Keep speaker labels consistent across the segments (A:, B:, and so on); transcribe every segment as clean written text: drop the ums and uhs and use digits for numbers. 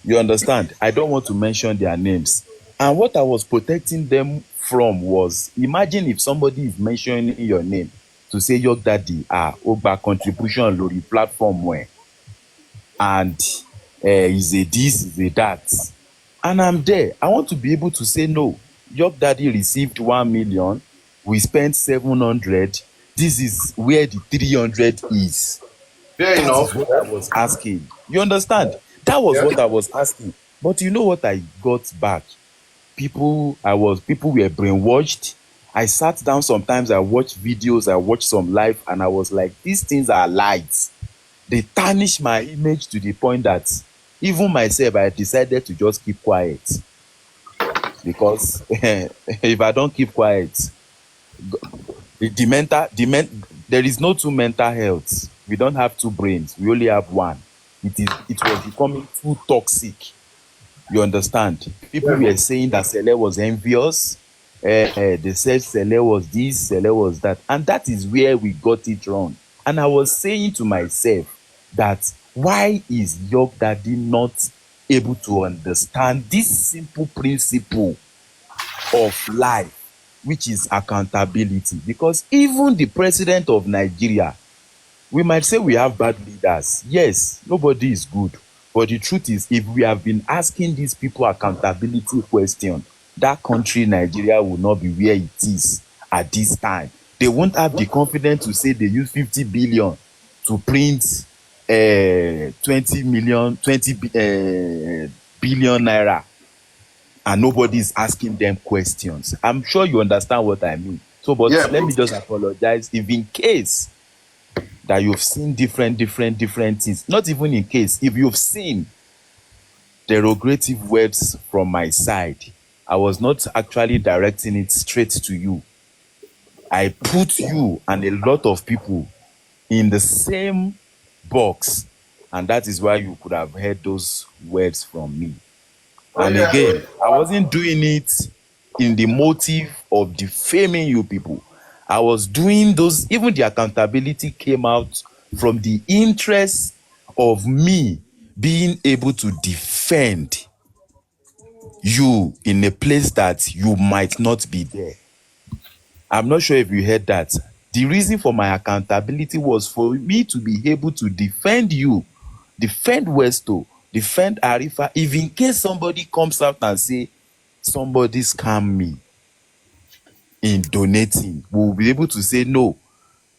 A: You understand? I don't want to mention their names. And what I was protecting them from was, imagine if somebody is mentioning your name to say your daddy Ogba contribution lórí platform where, and is a this, is a that. And I'm there. I want to be able to say no. Your daddy received 1 million. We spent 700. This is where the 300 is.
B: Fair
A: That is
B: enough.
A: what I was asking. You understand? That was
B: Yeah.
A: what I was asking. But you know what I got back? People were brainwashed. I sat down sometimes, I watched videos, I watched some live, and I was like, these things are lies. They tarnish my image to the point that even myself, I decided to just keep quiet. Because if I don't keep quiet, there is no two mental health. We don't have two brains. We only have one. It was becoming too toxic. You understand? People were saying that Cele was envious. They said Cele was this, Cele was that. And that is where we got it wrong. And I was saying to myself that why is your daddy not able to understand this simple principle of life, which is accountability? Because even the president of Nigeria, we might say we have bad leaders. Yes, nobody is good. But the truth is, if we have been asking these people accountability question, that country, Nigeria, will not be where it is at this time. They won't have the confidence to say they use 50 billion to print 20 million, 20 billion naira, and nobody is asking them questions. I'm sure you understand what I mean. So, but
B: Yeah.
A: let me just apologize if in case that you've seen different things, not even in case, if you've seen derogative words from my side, I was not actually directing it straight to you. I put you and a lot of people in the same box, and that is why you could have heard those words from me.
B: Oh
A: And
B: yeah.
A: again, I wasn't doing it in the motive of defaming you people. I was doing those, even the accountability came out from the interest of me being able to defend you in a place that you might not be there. I'm not sure if you heard that. The reason for my accountability was for me to be able to defend you, defend Westo, defend Arifa, if in case somebody comes out and say somebody scam me in donating, we'll be able to say no.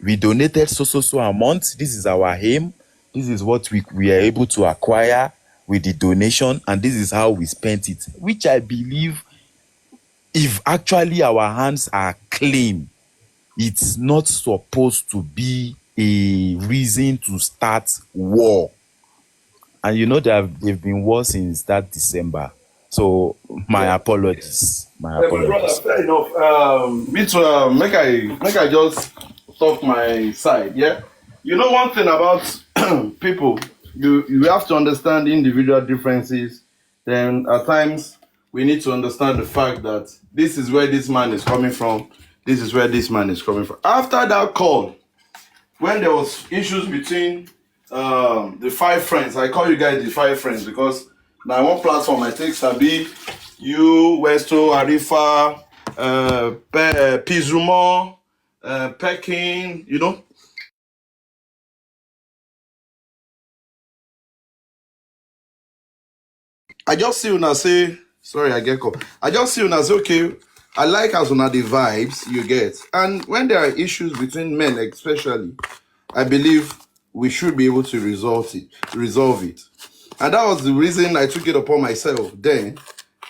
A: We donated so amount. This is our aim. This is what we are able to acquire with the donation, and this is how we spent it. Which I believe, if actually our hands are clean, it's not supposed to be a reason to start war. And you know they've been war since that December. So my apologies. My
B: Yeah, my brother,
A: apologies.
B: fair enough. Me too. Make I just talk my side. Yeah, you know one thing about people, you have to understand individual differences. Then at times we need to understand the fact that this is where this man is coming from. This is where this man is coming from. After that call, when there was issues between the five friends, I call you guys the five friends because now one platform I take Sabi, you, Westo, Arifa, Pizumo, Pekin, you know. I just see una say, sorry, I get caught. I just see una say, okay, I like as una the vibes you get. And when there are issues between men, especially, I believe we should be able to resolve it. And that was the reason I took it upon myself then.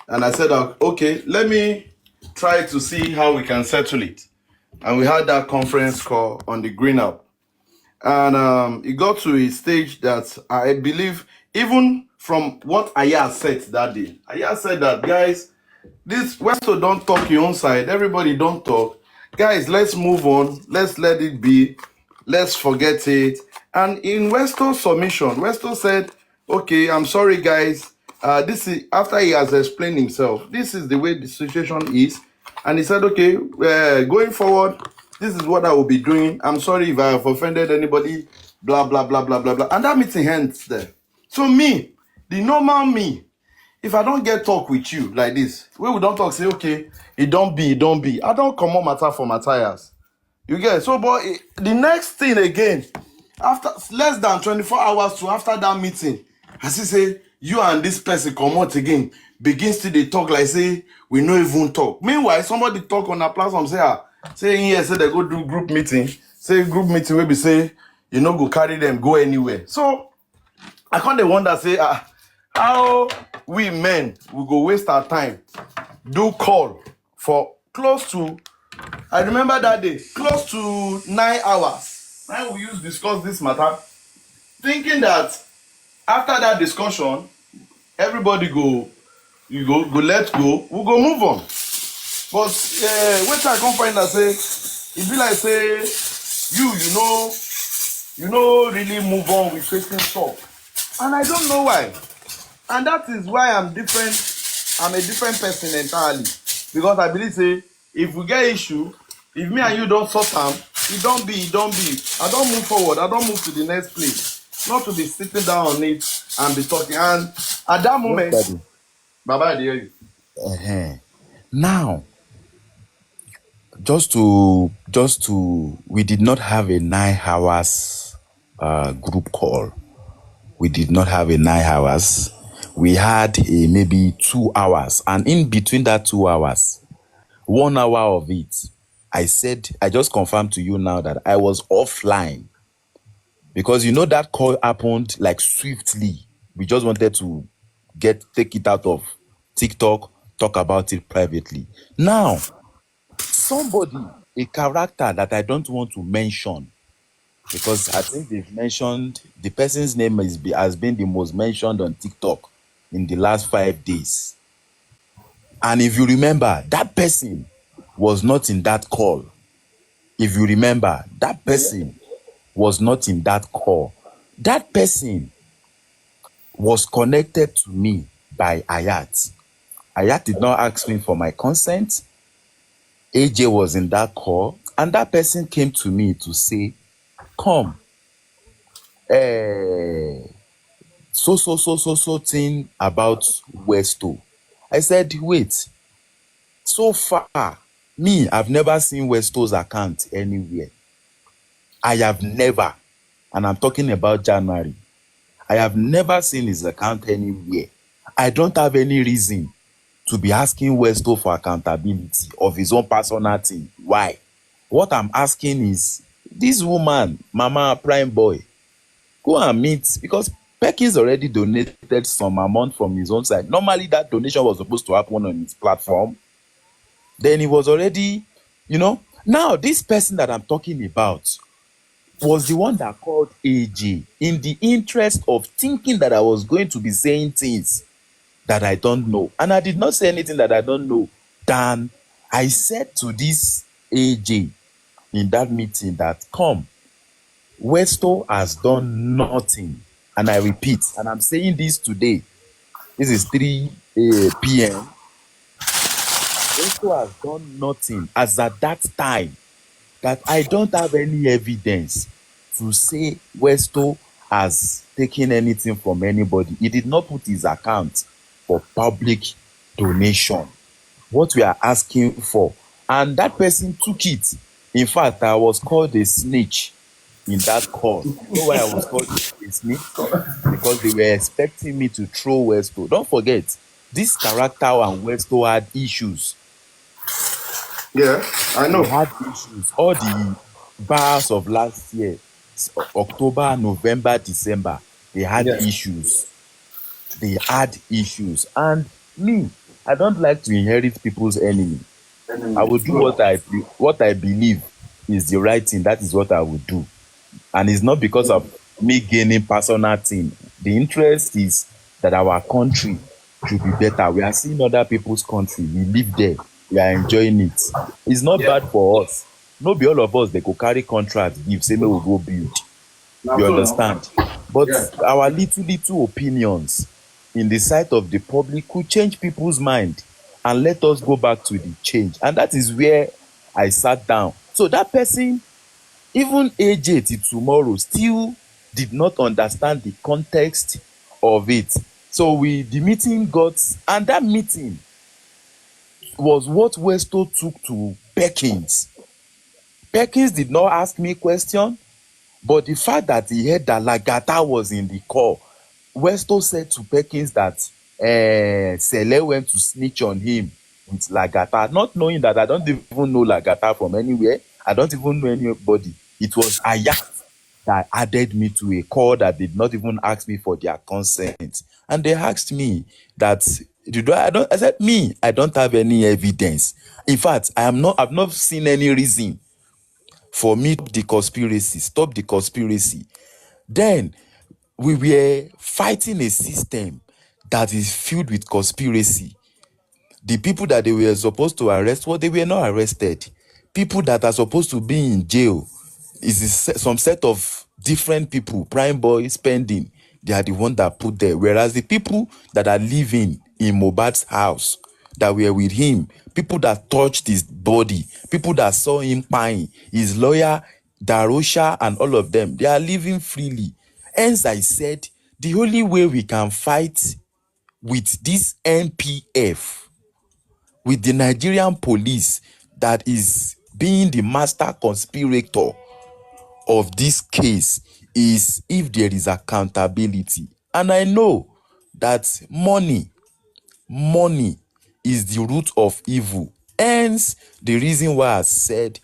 B: And I said, okay, let me try to see how we can settle it. And we had that conference call on the Green Up. And it got to a stage that I believe, even from what Aya said that day, Aya said that, guys, this Westo don't talk your own side. Everybody don't talk. Guys, let's move on. Let's let it be. Let's forget it. And in Westo's submission, Westo said, okay, I'm sorry, guys. This is after he has explained himself. This is the way the situation is. And he said, okay, going forward, this is what I will be doing. I'm sorry if I have offended anybody, blah, blah, blah, blah, blah, blah. And that meeting ends there. So me, The normal me, if I don't get talk with you like this, we don't talk, say, okay, it don't be, it don't be. I don't come on matter for my tires. You get so, but the next thing again, after less than 24 hours to after that meeting, I see say you and this person come out again, begins to they talk like say we no even talk. Meanwhile, somebody talk on a platform say say here say they go do group meeting, say group meeting will be say you know go carry them go anywhere. So I can't dey wonder say how we men we go waste our time do call for close to, I remember that day, close to 9 hours. Now we use discuss this matter, thinking that after that discussion, everybody go, you go let go, we go move on. But when I come find out say, it be like say you know really move on with facing stuff, and I don't know why. And that is why I'm different. I'm a different person entirely, because I believe say if we get issue, if me and you don't sort them, it don't be, it don't be. I don't move forward, I don't move to the next place, not to be sitting down on it and be talking. And at that
A: Yes,
B: moment,
A: daddy.
B: baba, I hear you.
A: Uh-huh. Now, just to we did not have a 9 hours group call. We did not have a 9 hours. We had a maybe 2 hours, and in between that 2 hours, 1 hour of it, I just confirmed to you now that I was offline, because you know that call happened like swiftly. We just wanted to take it out of TikTok, talk about it privately. Now, somebody, a character that I don't want to mention, because I think they've mentioned the person's name has been the most mentioned on TikTok in the last 5 days. And if you remember, that person was not in that call. If you remember, that person was not in that call. That person was connected to me by Ayat. Ayat did not ask me for my consent. AJ was in that call, and that person came to me to say, come, so thing about Westo. I said, wait, so far, me, I've never seen Westo's account anywhere. I have never, and I'm talking about January, I have never seen his account anywhere. I don't have any reason to be asking Westo for accountability of his own personal thing. Why? What I'm asking is, this woman, Mama Prime Boy, go and meet, because Perkins already donated some amount from his own side. Normally, that donation was supposed to happen on his platform. Then he was already, Now, this person that I'm talking about was the one that called AJ in the interest of thinking that I was going to be saying things that I don't know. And I did not say anything that I don't know. Then I said to this AJ in that meeting that, come, Westo has done nothing. And I repeat, and I'm saying this today, this is 3 p.m. Westo has done nothing as at that time, that I don't have any evidence to say Westo has taken anything from anybody. He did not put his account for public donation. What we are asking for, and that person took it. In fact, I was called a snitch in that call. You know why I was called a snitch? Because they were expecting me to throw Westo. Don't forget, this character and Westo had issues.
B: Yeah, I
A: They
B: know.
A: had issues. All the bars of last year, October, November, December, they had
B: Yeah.
A: issues. They had issues. And me, I don't like to inherit people's enemy. I will do what I believe is the right thing. That is what I will do. And it's not because of me gaining personal thing. The interest is that our country should be better. We are seeing other people's country. We live there. We are enjoying it. It's not
B: Yeah.
A: bad for us. No be all of us, they go carry contract, give, say, may we go build.
B: Now
A: You
B: so now.
A: understand? But
B: Yeah.
A: our little opinions in the sight of the public could change people's mind and let us go back to the change. And that is where I sat down. So that person, even AJ till tomorrow, still did not understand the context of it. So the meeting got, and that meeting was what Westo took to Perkins. Perkins did not ask me question, but the fact that he heard that Lagata was in the call, Westo said to Perkins that Cele went to snitch on him with Lagata, not knowing that I don't even know Lagata from anywhere. I don't even know anybody. It was Aya that added me to a call that did not even ask me for their consent. And they asked me that I said, me, I don't have any evidence. In fact, I've not seen any reason for me to stop the conspiracy. Then we were fighting a system that is filled with conspiracy. The people that they were supposed to arrest, well, they were not arrested. People that are supposed to be in jail some set of different people, prime boy spending, they are the one that put there. Whereas the people that are living in Mohbad's house, that were with him, people that touched his body, people that saw him pine, his lawyer, Darosha, and all of them, they are living freely. Hence, I said, the only way we can fight with this NPF, with the Nigerian police that is being the master conspirator of this case, is if there is accountability. And I know that money is the root of evil. Hence, the reason why I said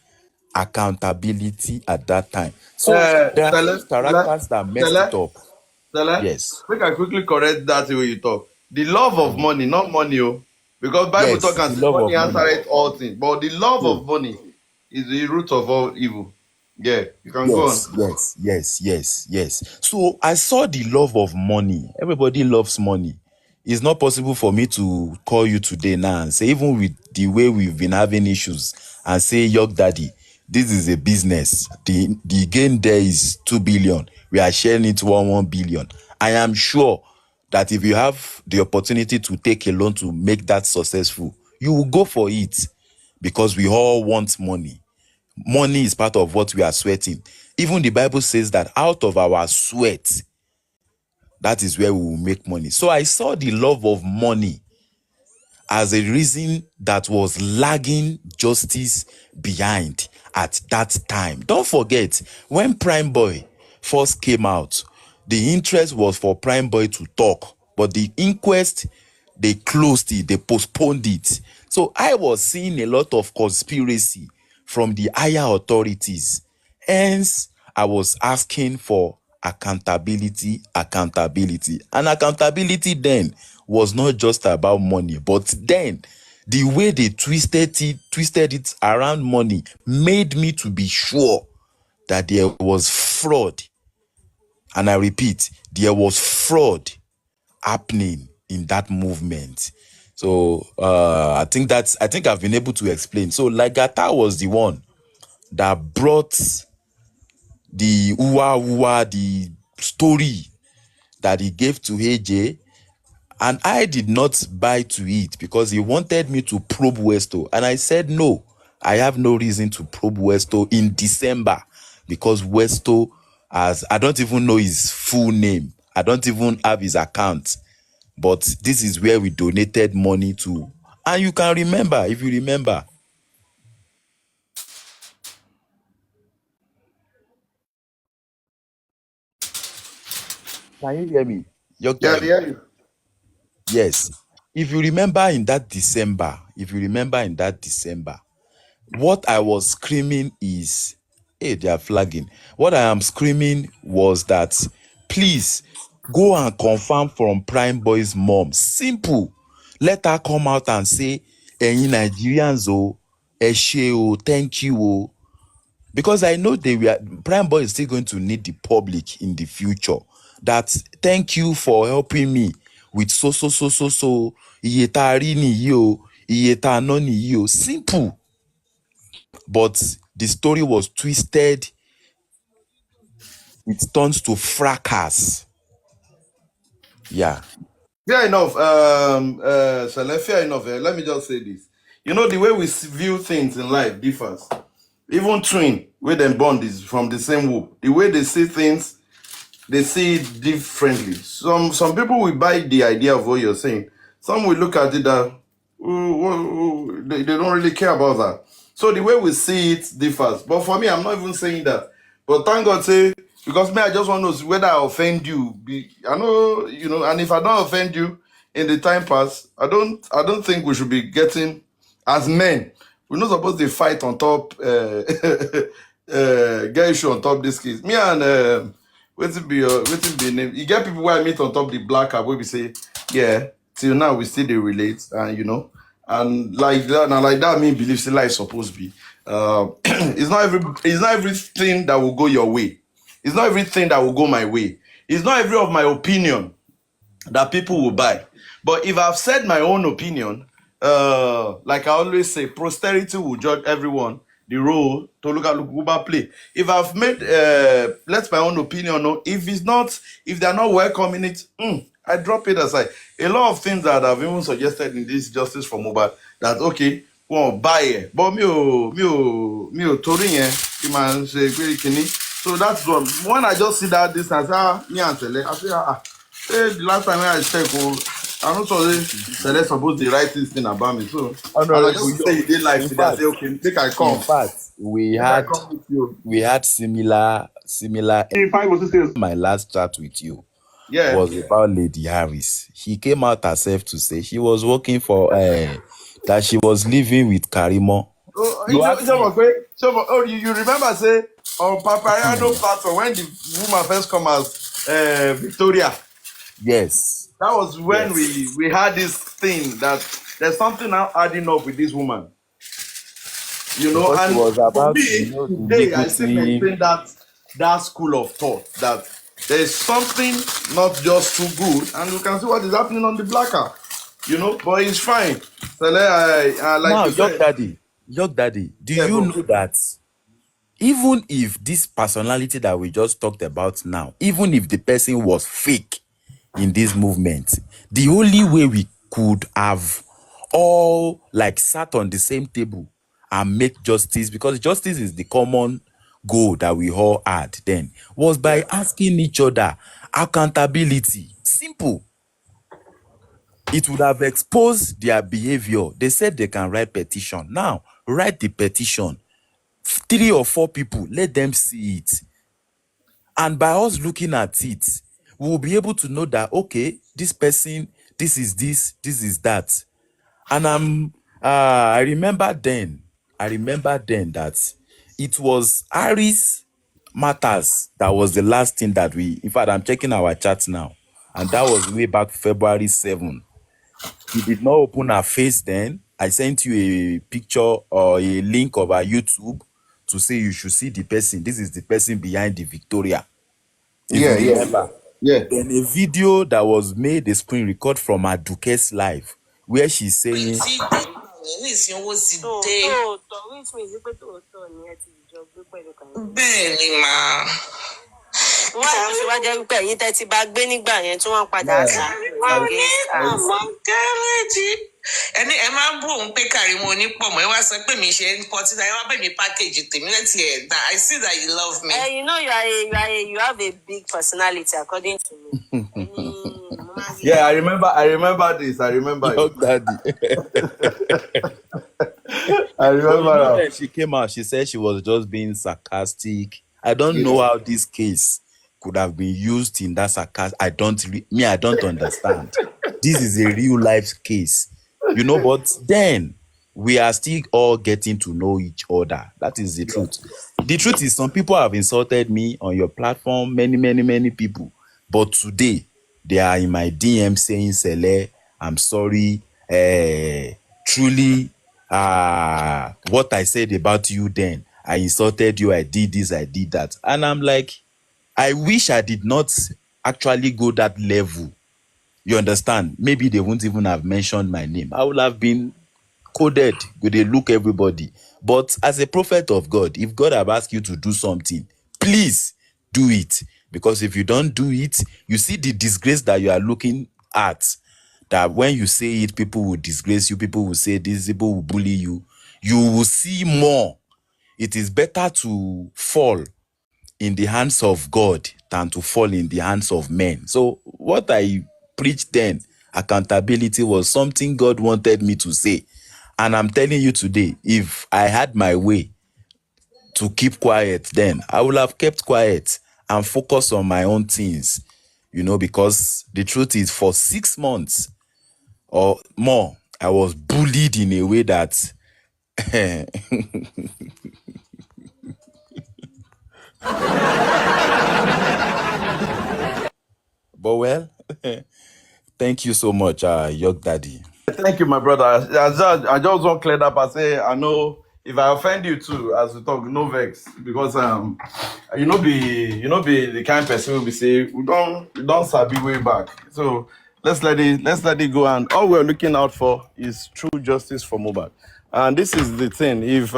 A: accountability at that time. So there are
B: Stella,
A: those characters that messed
B: Stella,
A: it up.
B: Stella,
A: Yes.
B: make I quickly correct that way you talk. The love of money, not money, oh. Because Bible talk
A: Yes,
B: and
A: the
B: say
A: love
B: money
A: of money.
B: answereth all things. But the love
A: So
B: of money is the root of all evil. Yeah, you can go on.
A: yes. So I saw the love of money. Everybody loves money. It's not possible for me to call you today now and say, even with the way we've been having issues, and say, York Daddy, this is a business. The gain there is 2 billion. We are sharing it 1 billion. I am sure that if you have the opportunity to take a loan to make that successful, you will go for it, because we all want money. Money is part of what we are sweating. Even the Bible says that out of our sweat, that is where we will make money. So I saw the love of money as a reason that was lagging justice behind at that time. Don't forget, when Prime Boy first came out, the interest was for Prime Boy to talk, but the inquest, they closed it, they postponed it. So I was seeing a lot of conspiracy from the higher authorities. Hence, I was asking for accountability. And accountability then was not just about money, but then the way they twisted it around money made me to be sure that there was fraud. And I repeat, there was fraud happening in that movement. So I think I've been able to explain. So Lagata was the one that brought the the story that he gave to AJ, and I did not buy to it because he wanted me to probe Westo, and I said no. I have no reason to probe Westo in December, because Westo has, I don't even know his full name. I don't even have his account. But this is where we donated money to. And you can remember, if you remember. Can you hear me? Yok
B: Yeah,
A: Daddy.
B: yeah.
A: Yes. If you remember in that December, what I was screaming is, hey, they are flagging. What I am screaming was that, please go and confirm from Prime Boy's mom. Simple. Let her come out and say, ẹ̀yin Nigerians o, ẹ ṣé o, thank you o. Because I know Prime Boy is still going to need the public in the future. That, thank you for helping me with so. Iye tá a rí nìyí o, iye tá a ná nìyí o. Simple. But the story was twisted. It turns to fracas. Yeah.
B: Fair enough. Shall fair enough. Let me just say this. You know, the way we view things in life differs. Even twin, where them bond is from the same womb. The way they see things they see it differently. Some people will buy the idea of what you're saying. Some will look at it that they don't really care about that. So the way we see it differs. But for me, I'm not even saying that. But thank God, say, because me, I just want to know whether I offend you. I know, and if I don't offend you in the time pass, I don't think we should be getting, as men, we're not supposed to fight on top, get issue on top this case. Me and wetin be name? You get people where I meet on top the black app where we say, yeah, till now we still they relate, and and like that, now like that, me believe say life supposed to be. It's not everything that will go your way. It's not everything that will go my way. It's not every of my opinion that people will buy. But if I've said my own opinion, like I always say, posterity will judge everyone the role to look at Lukuba play. If I've made let my own opinion know, if they're not welcoming it, I drop it aside. A lot of things that I've even suggested in this justice for mobile that okay, won't buy it, but me o torí yẹn kí máa ń ṣe pé kínní. So that's one. When I just see that distance, me and Cele, I say the last time I check, I don't know Cele supposed to write this thing about me. So as I
A: Honorable,
B: just say you did live
A: in
B: today, I
A: fact,
B: say okay, take I
A: in
B: come.
A: fact, we
B: Make I
A: had
B: come with you.
A: we had similar.
B: 5 or 6 years.
A: My last chat with you
B: Yeah.
A: was about Lady Harris. He came out herself to say she was working for that she was living with Karimo.
B: Oh,
A: You asked me.
B: you remember say on Papayano platform when the woman first come as Victoria.
A: Yes,
B: That was when
A: yes.
B: we had this thing that there's something now adding up with this woman.
A: Because it
B: And
A: was
B: for
A: about,
B: me
A: the
B: today
A: legal
B: I still
A: team.
B: maintain that school of thought that there's something not just too good, and you can see what is happening on the blacker. But it's fine. So like
A: Now,
B: you said,
A: Young Daddy, do
B: yeah,
A: you
B: bro.
A: know that even if this personality that we just talked about now, even if the person was fake in this movement, the only way we could have all like sat on the same table and make justice, because justice is the common goal that we all had then, was by
B: Yeah,
A: asking each other accountability. Simple. It would have exposed their behavior. They said they can write petition. Now, write the petition. 3 or 4 people, let them see it. And by us looking at it, we will be able to know that, okay, this person, this is that. And I remember then that it was Harris Matters that was the last thing that in fact, I'm checking our chat now. And that was way back February 7. He did not open her face then. I sent you a picture or a link of her YouTube to say you should see the person. This is the person behind the Victoria. If you
B: yeah, yeah,
A: remember.
B: yeah.
A: Then a video that was made, a screen record from her Duke's live, where she's saying,
C: bẹ́ẹ̀ ni màá. wọ́n á fi wá jẹ́ wípé ẹ̀yin tẹ́ ti bá gbé nígbà yẹn tí wọ́n padà sí
B: I,
C: against
B: I,
C: àmọ́ gárẹ́jì. ẹni ẹ máa ń bù òun pé Karimo onípọ̀mọ́ ẹ wá sọ pé mi ṣe ń kọ́ títà ẹ wá bẹ̀ mí pákéjì tèmi láti ẹ̀ dá I see that you love me. You know you have a big personality according to me.
B: yeah, I remember this. I remember it.
A: Young Daddy.
B: I
A: But
B: remember now.
A: then she came out, she said she was just being sarcastic. I don't know
B: Yeah.
A: how this case could have been used in that sarcasm. I don't understand. This is a real life case, but then we are still all getting to know each other. That is the truth. The truth is, some people have insulted me on your platform, many, many, many people. But today, they are in my DM saying, Cele, I'm sorry. Truly, what I said about you then, I insulted you, I did this, I did that. And I'm like, I wish I did not actually go that level. You understand? Maybe they won't even have mentioned my name. I would have been coded with a look everybody. But as a prophet of God, if God have asked you to do something, please do it. Because if you don't do it, you see the disgrace that you are looking at. That when you say it, people will disgrace you, people will say this, people will bully you. You will see more. It is better to fall in the hands of God than to fall in the hands of men. So what I preached then, accountability, was something God wanted me to say. And I'm telling you today, if I had my way to keep quiet then, I would have kept quiet and focused on my own things, because the truth is, for 6 months or more, I was bullied in a way that but well, thank you so much, Young Daddy.
B: Thank you, my brother. I just want to clear that up. Say I know if I offend you too, as we talk, no vex, because be the kind of person who be say we don't sabi way back. So let's let it go. And all we're looking out for is true justice for Mohbad. And this is the thing. If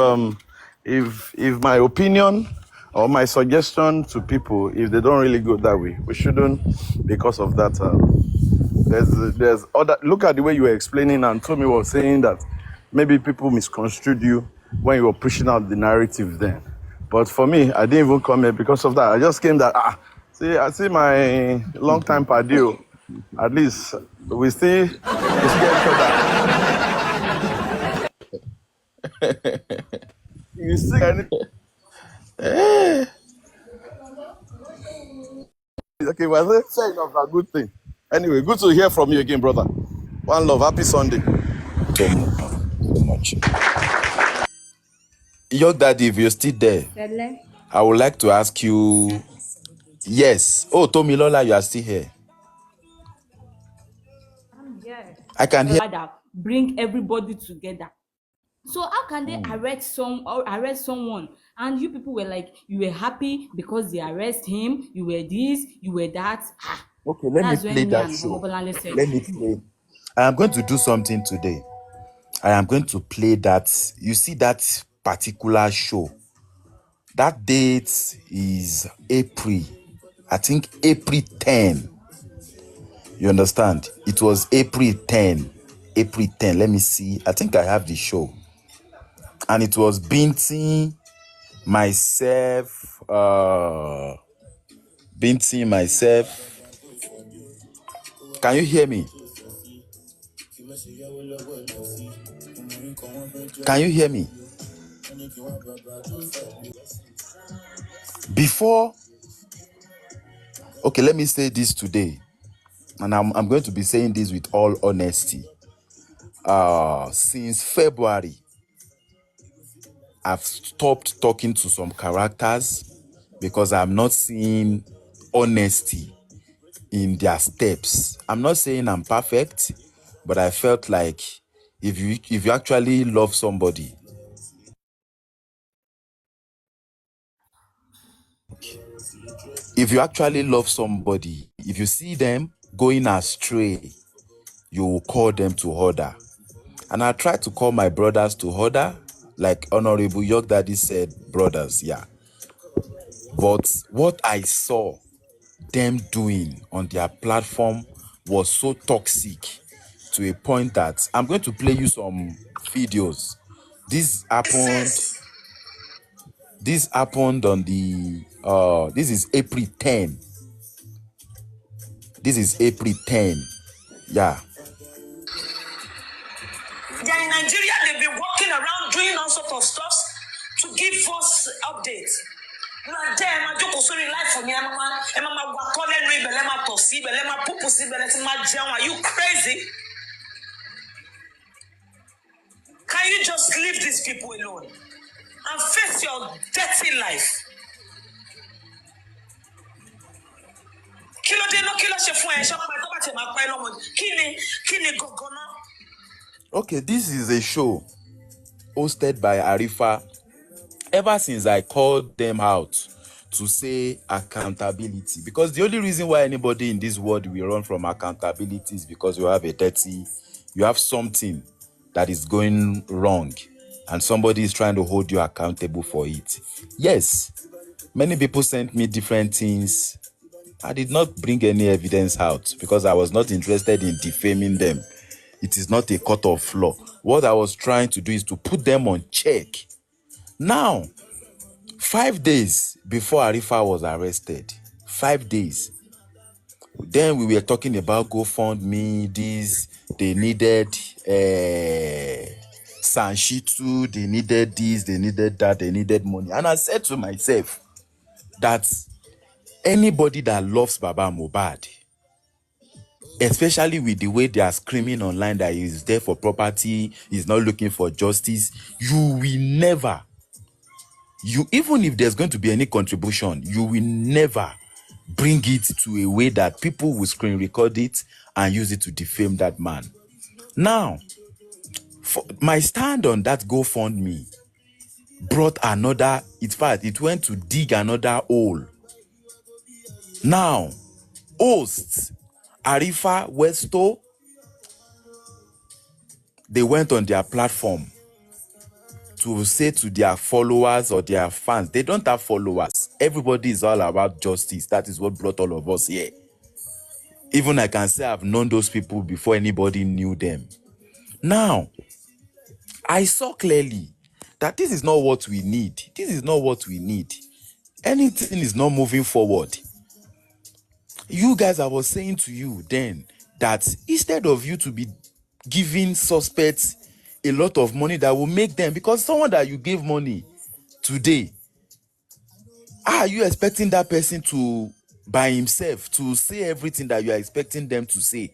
B: my opinion or my suggestion to people, if they don't really go that way, we shouldn't, because of that. There's other. Look at the way you were explaining, and Tommy was saying that maybe people misconstrued you when you were pushing out the narrative then. But for me, I didn't even come here because of that. I just came that I see my long time padio. At least we still get each other. You see anything? Okay, well, fair enough, a good thing. Anyway, good to hear from you again, brother. One love, happy Sunday.
A: So much. Young Daddy, if you're still there,
D: Cele.
A: I would like to ask you. Yes. Oh, Tommy Lola, you are still here.
D: I'm here.
A: I can hear.
D: That bring everybody together. So how can they arrest someone, and you people were like, you were happy because they arrest him, you were this, you were that.
A: Okay, let me
D: That's
A: play
D: when me
A: that
D: and
A: show.
D: Bobolale said,
A: Let me play. I am going to do something today. I am going to play that. You see that particular show. That date is April. I think April 10. You understand? It was April 10. April 10. Let me see. I think I have the show. And it was Binti, myself, Binti, myself. Can you hear me? Can you hear me? Before, okay, let me say this today. And I'm going to be saying this with all honesty. Since February, I've stopped talking to some characters because I'm not seeing honesty in their steps. I'm not saying I'm perfect, but I felt like if you actually love somebody, if you see them going astray, you will call them to order. And I try to call my brothers to order, like Honorable York Daddy said, brothers, yeah. But what I saw them doing on their platform was so toxic to a point that I'm going to play you some videos. This happened on the this is April 10. This is April 10. Yeah.
C: They are in Nigeria, they've been walking around doing all sorts of stuff to give us updates. You are there, my joke sorry life for me. Are you crazy? Can you just leave these people alone and face your dirty life?
A: Okay, this is a show hosted by Arifa. Ever since I called them out to say accountability, because the only reason why anybody in this world will run from accountability is because you have something that is going wrong and somebody is trying to hold you accountable for it. Yes, many people sent me different things. I did not bring any evidence out because I was not interested in defaming them. It is not a court of law. What I was trying to do is to put them on check. Now, 5 days before Arifa was arrested, 5 days. Then we were talking about GoFundMe, this, they needed Sanshitu, they needed this, they needed that, they needed money. And I said to myself that anybody that loves Baba Mohbad, especially with the way they are screaming online that he's there for property, he's not looking for justice, you will never, even if there's going to be any contribution, you will never bring it to a way that people will screen record it and use it to defame that man. Now, my stand on that GoFundMe brought another, in fact, it went to dig another hole. Now, hosts, Arifa, Westo, they went on their platform to say to their followers or their fans, they don't have followers. Everybody is all about justice. That is what brought all of us here. Even I can say I've known those people before anybody knew them. Now, I saw clearly that this is not what we need. This is not what we need. Anything is not moving forward. You guys, I was saying to you then that instead of you to be giving suspects a lot of money that will make them, because someone that you gave money today, are you expecting that person to, by himself, to say everything that you are expecting them to say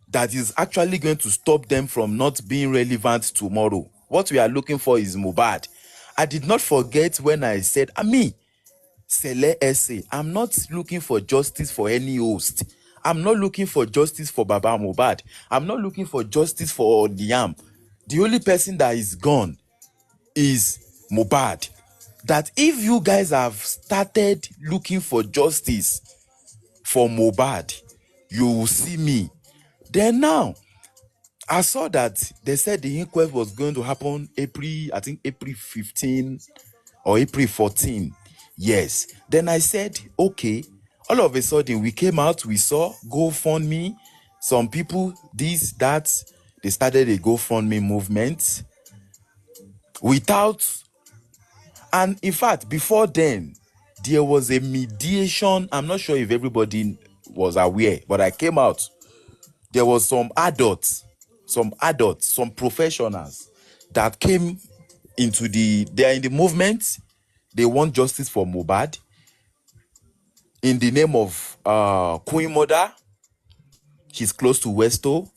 A: that is actually going to stop them from not being relevant tomorrow? What we are looking for is Mohbad. I did not forget when I said, Cele essay, I'm not looking for justice for any host. I'm not looking for justice for Baba Mohbad. I'm not looking for justice for Liam. The only person that is gone is Mohbad. That if you guys have started looking for justice for Mohbad, you will see me. Then now, I saw that they said the inquest was going to happen April 15 or April 14. Yes. Then I said, okay. All of a sudden, we came out, we saw GoFundMe. Some people, this, that, they started a GoFundMe movement without, and in fact, before then, there was a mediation. I'm not sure if everybody was aware, but I came out. There was some adults, some professionals that came into they're in the movement. They want justice for Mohbad in the name of Queen Mother. She's close to Westo.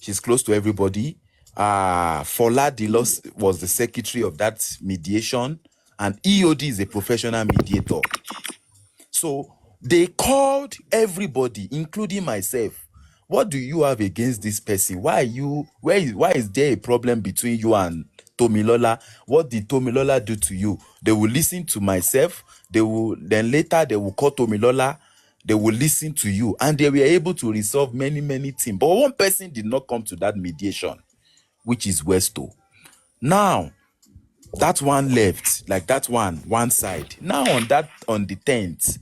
A: She's close to everybody. Fola Dilos was the secretary of that mediation, and EOD is a professional mediator. So they called everybody, including myself. What do you have against this person? Why is there a problem between you and Tomilola? What did Tomilola do to you? They will listen to myself. Then later they will call Tomilola. They will listen to you, and they were able to resolve many things. But one person did not come to that mediation, which is Westo. Now that one left, like that one side. Now on the 10th,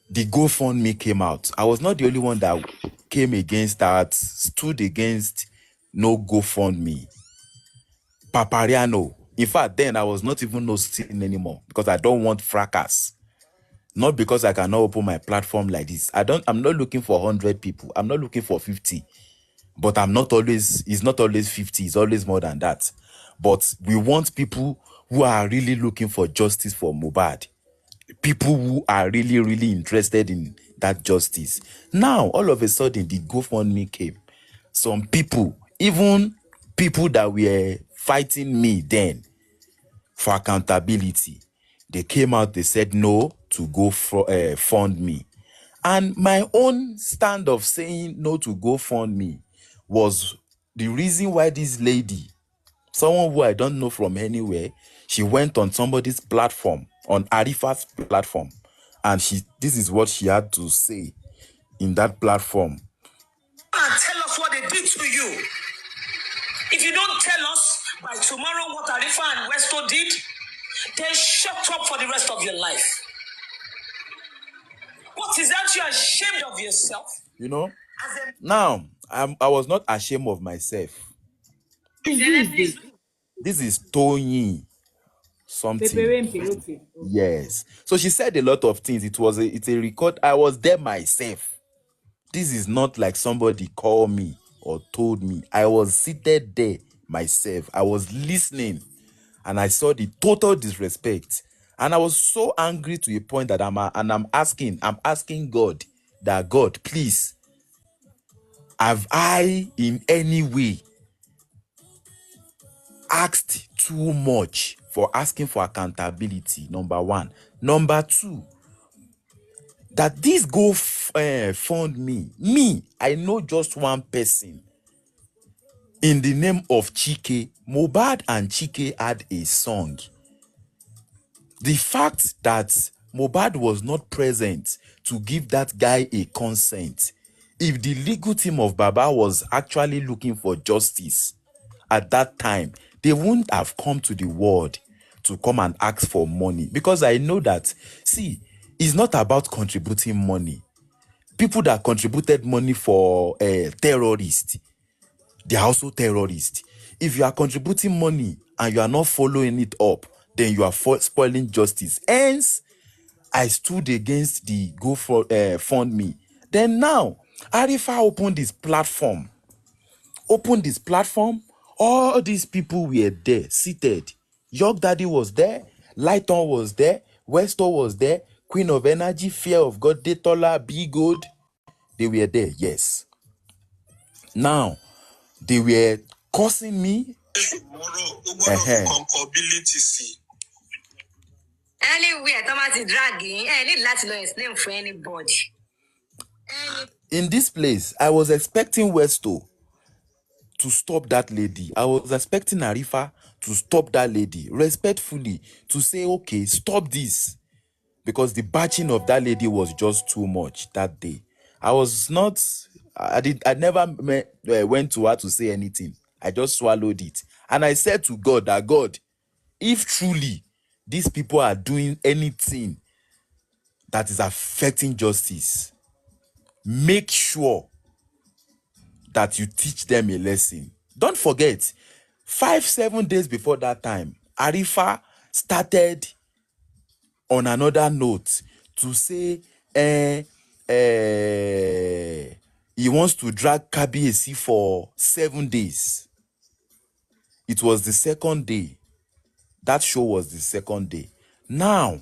A: the GoFundMe came out. I was not the only one that stood against no GoFundMe. Papariano. In fact, then I was not even noticing anymore because I don't want fracas. Not because I cannot open my platform like this. I'm not looking for 100 people. I'm not looking for 50. But it's not always 50. It's always more than that. But we want people who are really looking for justice for Mohbad. People who are really interested in that justice. Now, all of a sudden, the GoFundMe came. Some people, even people that were fighting me then for accountability, they came out, they said no to fund me. And my own stand of saying no to GoFundMe was the reason why this lady, someone who I don't know from anywhere, she went on somebody's platform, on Arifa's platform, and this is what she had to say in that platform.
C: And tell us what they did to you. If you don't tell us by tomorrow what Arifa and Westo did, then shut up for the rest of your life. What is that? You are ashamed of yourself?
A: Now, I was not ashamed of myself.
D: This
A: This is Tony. something.
D: Peperempe, okay. Okay.
A: Yes. So she said a lot of things. It's a record. I was there myself. This is not like somebody called me or told me. I was seated there myself. I was listening and I saw the total disrespect. And I was so angry to a point that I'm asking God that, God, please, have I in any way asked too much for asking for accountability? Number one. Number two, that this go fund me, I know just one person in the name of Chike. Mohbad and Chike had a song. The fact that Mohbad was not present to give that guy a consent, if the legal team of Baba was actually looking for justice at that time, they wouldn't have come to the world to come and ask for money. Because I know that, see, it's not about contributing money. People that contributed money for terrorists, they are also terrorists. If you are contributing money and you are not following it up, then you are spoiling justice. Hence, I stood against the Go for Fund Me. Then now, Arifa opened this platform. All these people were there, seated. York Daddy was there, Lighton was there, Westo was there, Queen of Energy, Fear of God, Detola, Be Good. They were there, yes. Now, they were cursing me.
C: Anywhere, Thomas is dragging. I need to know his name for anybody.
A: In this place, I was expecting Westo to stop that lady. I was expecting Arifa to stop that lady respectfully, to say, okay, stop this. Because the batching of that lady was just too much that day. I was not, I never went to her to say anything. I just swallowed it. And I said to God that, God, if truly these people are doing anything that is affecting justice, make sure that you teach them a lesson. Don't forget, 5-7 days before that time, Arifa started on another note to say he wants to drag Kabiyesi for 7 days. It was the second day. That show was the second day. Now,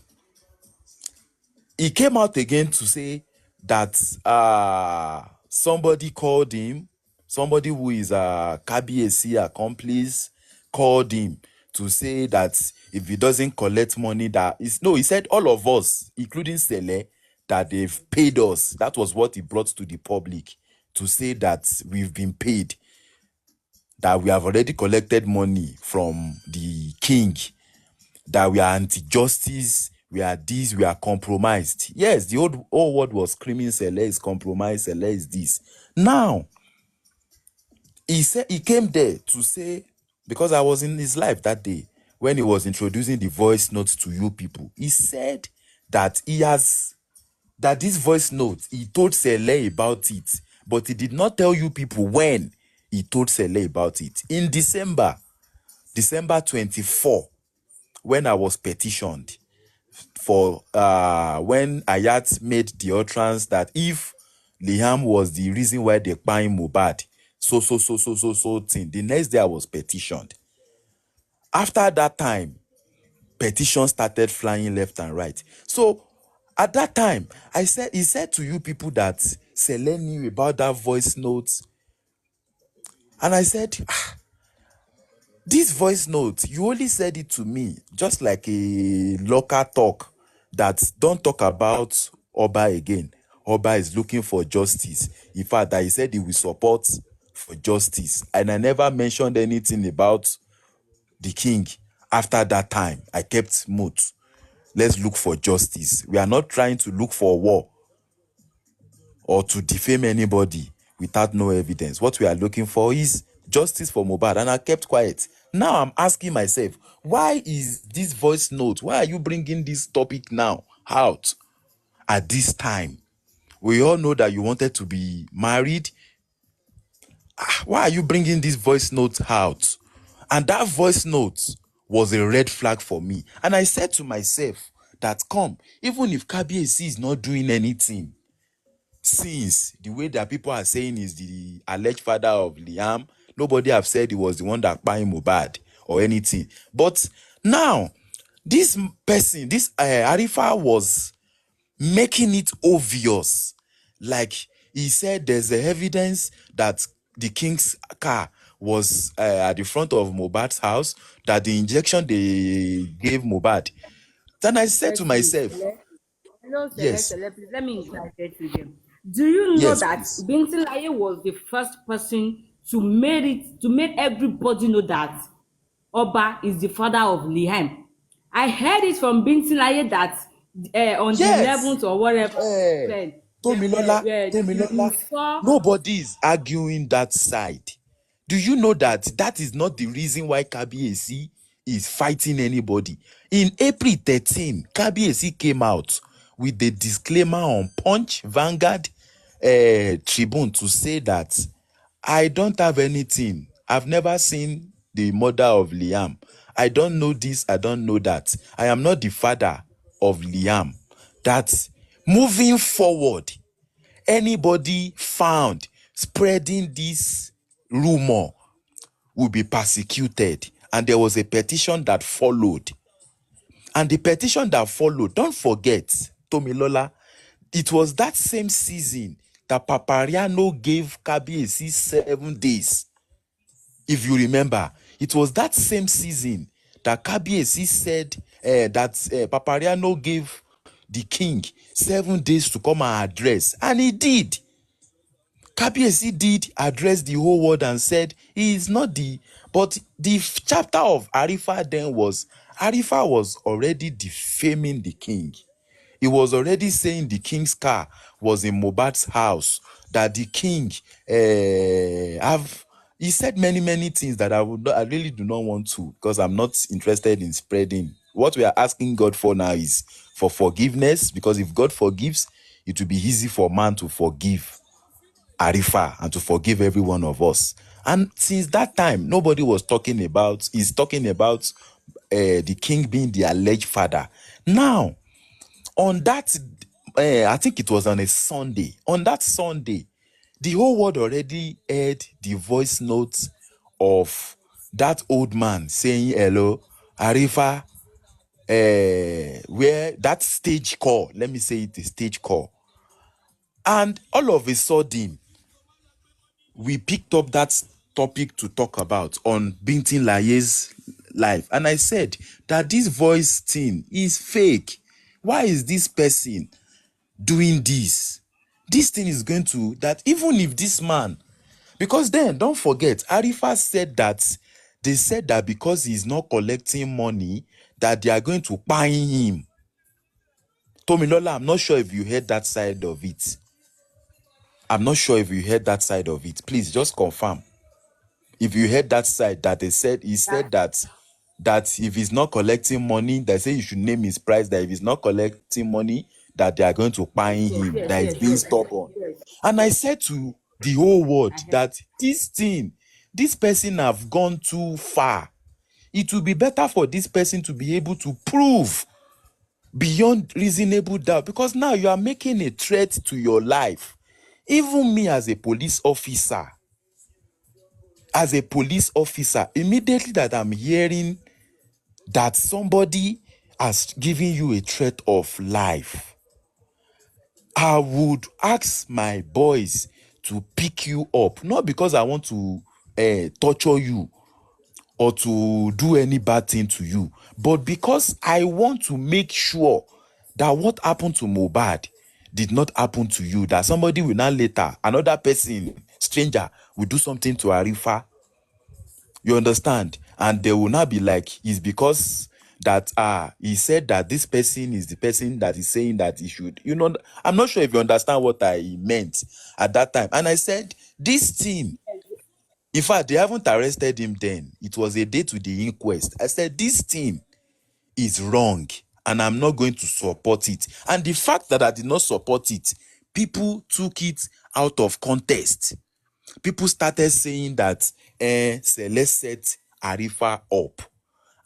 A: he came out again to say that somebody called him, somebody who is a Kabiyesi accomplice called him to say that if he doesn't collect money, that is no, he said all of us, including Cele, that they've paid us. That was what he brought to the public, to say that we've been paid, that we have already collected money from the king, that we are anti-justice, we are this, we are compromised. Yes, the whole world was screaming, Cele is compromised, Cele is this. Now, he said, he came there to say, because I was in his life that day when he was introducing the voice notes to you people, he said that that this voice note, he told Cele about it, but he did not tell you people when he told Cele about it. In December 24, when I was petitioned for when Ayat made the utterance that if Liam was the reason why they're buying Mohbad, so thing. The next day I was petitioned. After that time, petitions started flying left and right. So at that time, he said to you people that Cele knew about that voice note. And I said, this voice note, you only said it to me just like a local talk, that don't talk about Oba again. Oba is looking for justice. In fact, that he said he will support for justice. And I never mentioned anything about the king. After that time, I kept mute. Let's look for justice. We are not trying to look for war or to defame anybody without no evidence. What we are looking for is justice for Mohbad, and I kept quiet. Now I'm asking myself, why is this voice note, why are you bringing this topic now out at this time? We all know that you wanted to be married. Why are you bringing this voice note out? And that voice note was a red flag for me. And I said to myself that, come, even if Kabiyesi is not doing anything, since the way that people are saying is the alleged father of Liam, nobody have said he was the one that kpai Mohbad or anything. But now, this person, this Arifa was making it obvious. Like he said, there's a evidence that the king's car was at the front of Mohbad's house, that the injection they gave Mohbad. Then I said to
D: Excuse
A: myself,
D: me. Hello,
A: yes,
D: Please let me interject with them. Do you know
A: yes,
D: that
A: please.
D: Binti Laye was the first person to make everybody know that Oba is the father of Liam? I heard it from Binti Laye that on the
A: Yes.
D: 11th or whatever
A: Eh,
D: said
A: Tomilola,
D: you
A: Tomilola,
D: saw.
A: nobody is arguing that side. Do you know that that is not the reason why Kabiyesi is fighting anybody? In April 13, Kabiyesi came out with the disclaimer on Punch, Vanguard, Tribune to say that I don't have anything. I've never seen the mother of Liam. I don't know this, I don't know that. I am not the father of Liam. That moving forward, anybody found spreading this rumor will be persecuted. And there was a petition that followed. And the petition that followed, don't forget, Tomilola, it was that same season that Papariano gave Kabiyesi 7 days. If you remember, it was that same season that Kabiyesi said that Papariano gave the king 7 days to come and address. And he did. Kabiyesi did address the whole world and said he is not the, but the chapter of Arifa then was, Arifa was already defaming the king. He was already saying the king's car was in Mohbad's house, that the king he said many things that I really do not want to, because I'm not interested in spreading. What we are asking God for now is for forgiveness, because if God forgives, it will be easy for man to forgive Arifa and to forgive every one of us. And since that time, nobody was talking about, he's talking about the king being the alleged father. Now, on that, I think it was on a Sunday. On that Sunday, the whole world already heard the voice notes of that old man saying, hello, Arifa, where that stage call, let me say it, a stage call. And all of a sudden, we picked up that topic to talk about on Binti Laye's life. And I said that this voice thing is fake. Why is this person doing this? This thing is going to, that even if this man, because then don't forget, Arifa said that they said that because he's not collecting money, that they are going to pay him. Tomilola, I'm not sure if you heard that side of it. I'm not sure if you heard that side of it. Please just confirm. If you heard that side, that they said, he said that if he's not collecting money, they say you should name his price, that if he's not collecting money, that they are going to pay him,
D: Yes,
A: that is
D: yes,
A: being
D: yes,
A: stubborn.
D: yes.
A: And I said to the whole world
D: I heard.
A: that this thing, this person have gone too far. It will be better for this person to be able to prove beyond reasonable doubt, because now you are making a threat to your life. Even me as a police officer, immediately that I'm hearing that somebody has given you a threat of life, I would ask my boys to pick you up, not because I want to torture you or to do any bad thing to you, but because I want to make sure that what happened to Mohbad did not happen to you, that somebody will not later, another person, stranger, will do something to Arifa. You understand? And they will not be like, it's because that he said that this person is the person that is saying that he should. You know, I'm not sure if you understand what I meant at that time. And I said, this thing, in fact, they haven't arrested him then. It was a day to the inquest. I said, this thing is wrong and I'm not going to support it. And the fact that I did not support it, people took it out of context. People started saying that Cele set Arifa up.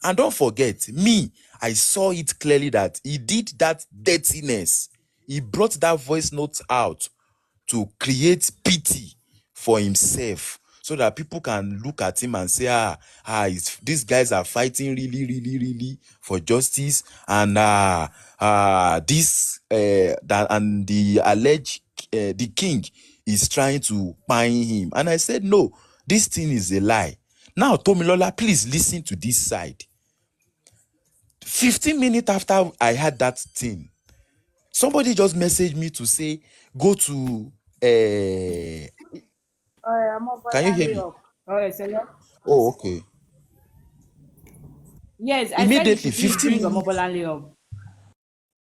A: And don't forget, me, I saw it clearly that he did that dirtiness. He brought that voice note out to create pity for himself so that people can look at him and say, these guys are fighting really, really, really for justice. And the alleged the king is trying to pine him. And I said, no, this thing is a lie. Now, Tomilola, please listen to this side. 15 minutes after I had that thing, somebody just messaged me to say, go to,
D: I'm
A: can you hear
D: overlanding
A: me?
D: up. Oh, Cele.
A: Oh, okay.
D: Yes, I said you
A: Immediately,
D: should please
A: 15
D: bring
A: minutes.
D: Omobolanle up.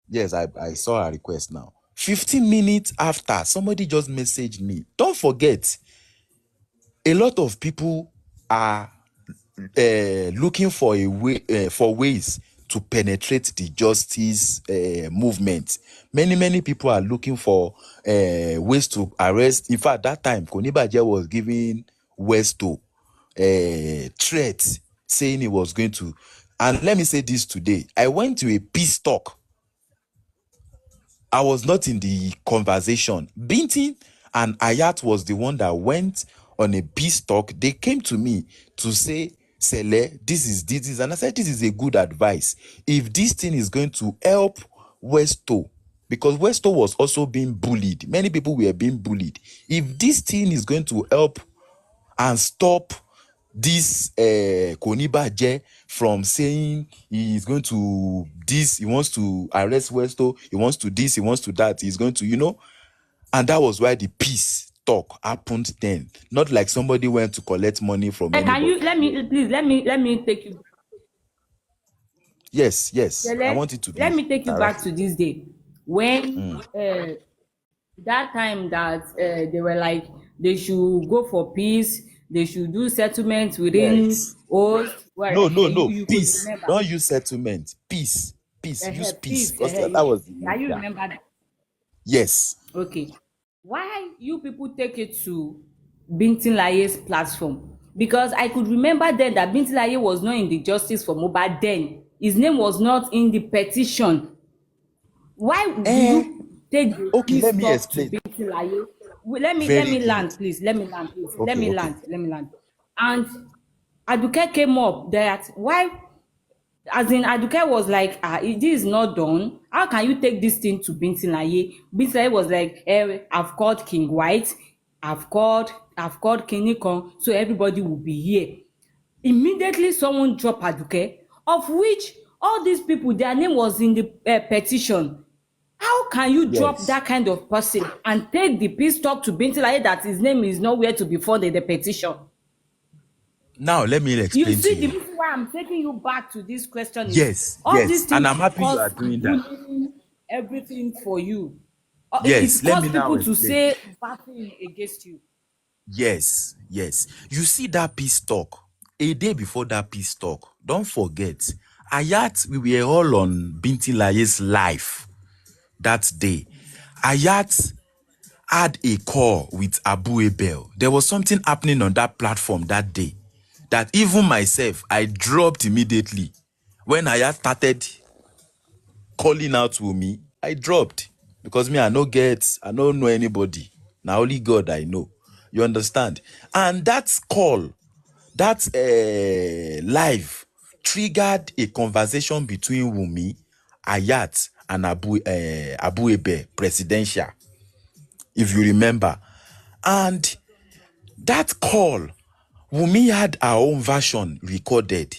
A: Yes, I saw a request now. 15 minutes after, somebody just messaged me. Don't forget, a lot of people are looking for a way for ways to penetrate the justice movement. Many people are looking for ways to arrest. In fact, that time Konibaje was giving Westo threat, saying he was going to. And let me say this today: I went to a peace talk. I was not in the conversation. Binti and Ayat was the one that went on a peace talk. They came to me to say, Cele, this is, and I said, this is a good advice. If this thing is going to help Westo, because Westo was also being bullied. Many people were being bullied. If this thing is going to help and stop this Konibaje from saying he is going to this, he wants to arrest Westo, he wants to this, he wants to that, he's going to, and that was why the peace talk happened then. Not like somebody went to collect money from
D: Can
A: anybody.
D: you let me take you,
A: Yes, I
D: Cele,
A: want it to
D: let
A: be
D: me take you back
A: interactive.
D: to this day when that time that they were like they should go for peace, they should do settlement within
A: Yes.
D: host where
A: No,
D: you could
A: peace.
D: remember.
A: Don't use settlement. Peace, use peace,
D: Peace,
A: because that was the
D: now
A: name.
D: you
A: Yeah.
D: remember that.
A: Yes.
D: Okay. Why you people take it to Bintin Laye's platform? Because I could remember then that Bintin Laye was not in the Justice for Mohbad then. His name was not in the petition. Why do
A: eh
D: you take the
A: okay,
D: peace
A: let me
D: talk to
A: explain.
D: Bintin Laye? Let me
A: Very good.
D: land, please. Let me land, please. Let
A: Okay,
D: me
A: okay.
D: land. Let me land. And Aduke came up that why, as in Aduke was like, this is not done. How can you take this thing to Bintin Laye? Bintin Laye was like, I've called King White, I've called King Nikon, so everybody will be here. Immediately someone drop Aduke, of which all these people, their name was in the petition. How can you drop
A: Yes.
D: that kind of person and take the peace talk to Binti Laye that his name is nowhere to be found in the petition?
A: Now let me
D: You
A: explain to
D: see, the
A: you.
D: reason why I'm taking you back to this question is
A: Yes,
D: all these
A: yes. And
D: things
A: I'm happy you are
D: cause
A: doing that.
D: bullying, everything for you.
A: Yes,
D: It
A: let me
D: cause
A: now
D: people to
A: explain.
D: say bad thing against you.
A: Yes. You see that peace talk. A day before that peace talk, don't forget, Ayat, we were all on Binti Laye's life that day. Ayat had a call with Abu Ebel. There was something happening on that platform that day that even myself, I dropped immediately. When Ayat started calling out to me, I dropped because me, I don't know anybody. Now only God I know. You understand? And that call, that live triggered a conversation between Wumi, Ayat, and Abu Ebe, presidential, if you remember. And that call, Wumi had her own version recorded.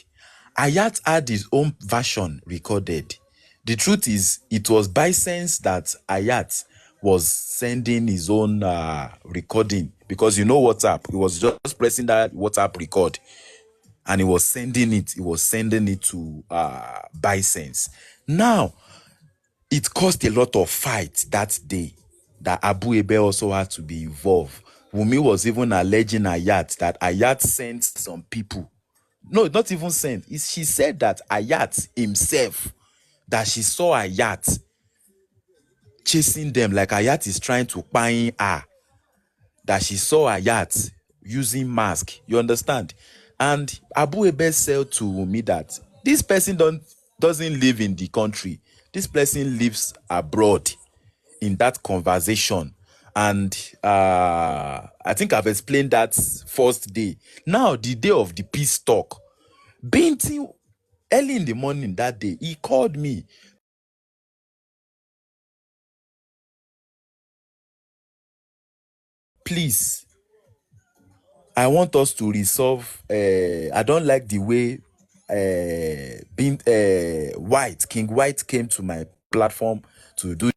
A: Ayat had his own version recorded. The truth is, it was by sense that Ayat was sending his own recording, because WhatsApp. He was just pressing that WhatsApp record and he was sending it. He was sending it to by sense. Now, it caused a lot of fight that day that Abu Ebe also had to be involved. Wumi was even alleging Ayat that Ayat sent some people. No, not even sent. She said that Ayat himself, that she saw Ayat chasing them, like Ayat is trying to pine her. That she saw Ayat using mask. You understand? And Abu Ebe said to Wumi that this person doesn't live in the country. This person lives abroad in that conversation. And I think I've explained that first day. Now, the day of the peace talk, Binti, early in the morning that day, he called me. Please, I want us to resolve. I don't like the way King White came to my platform to do.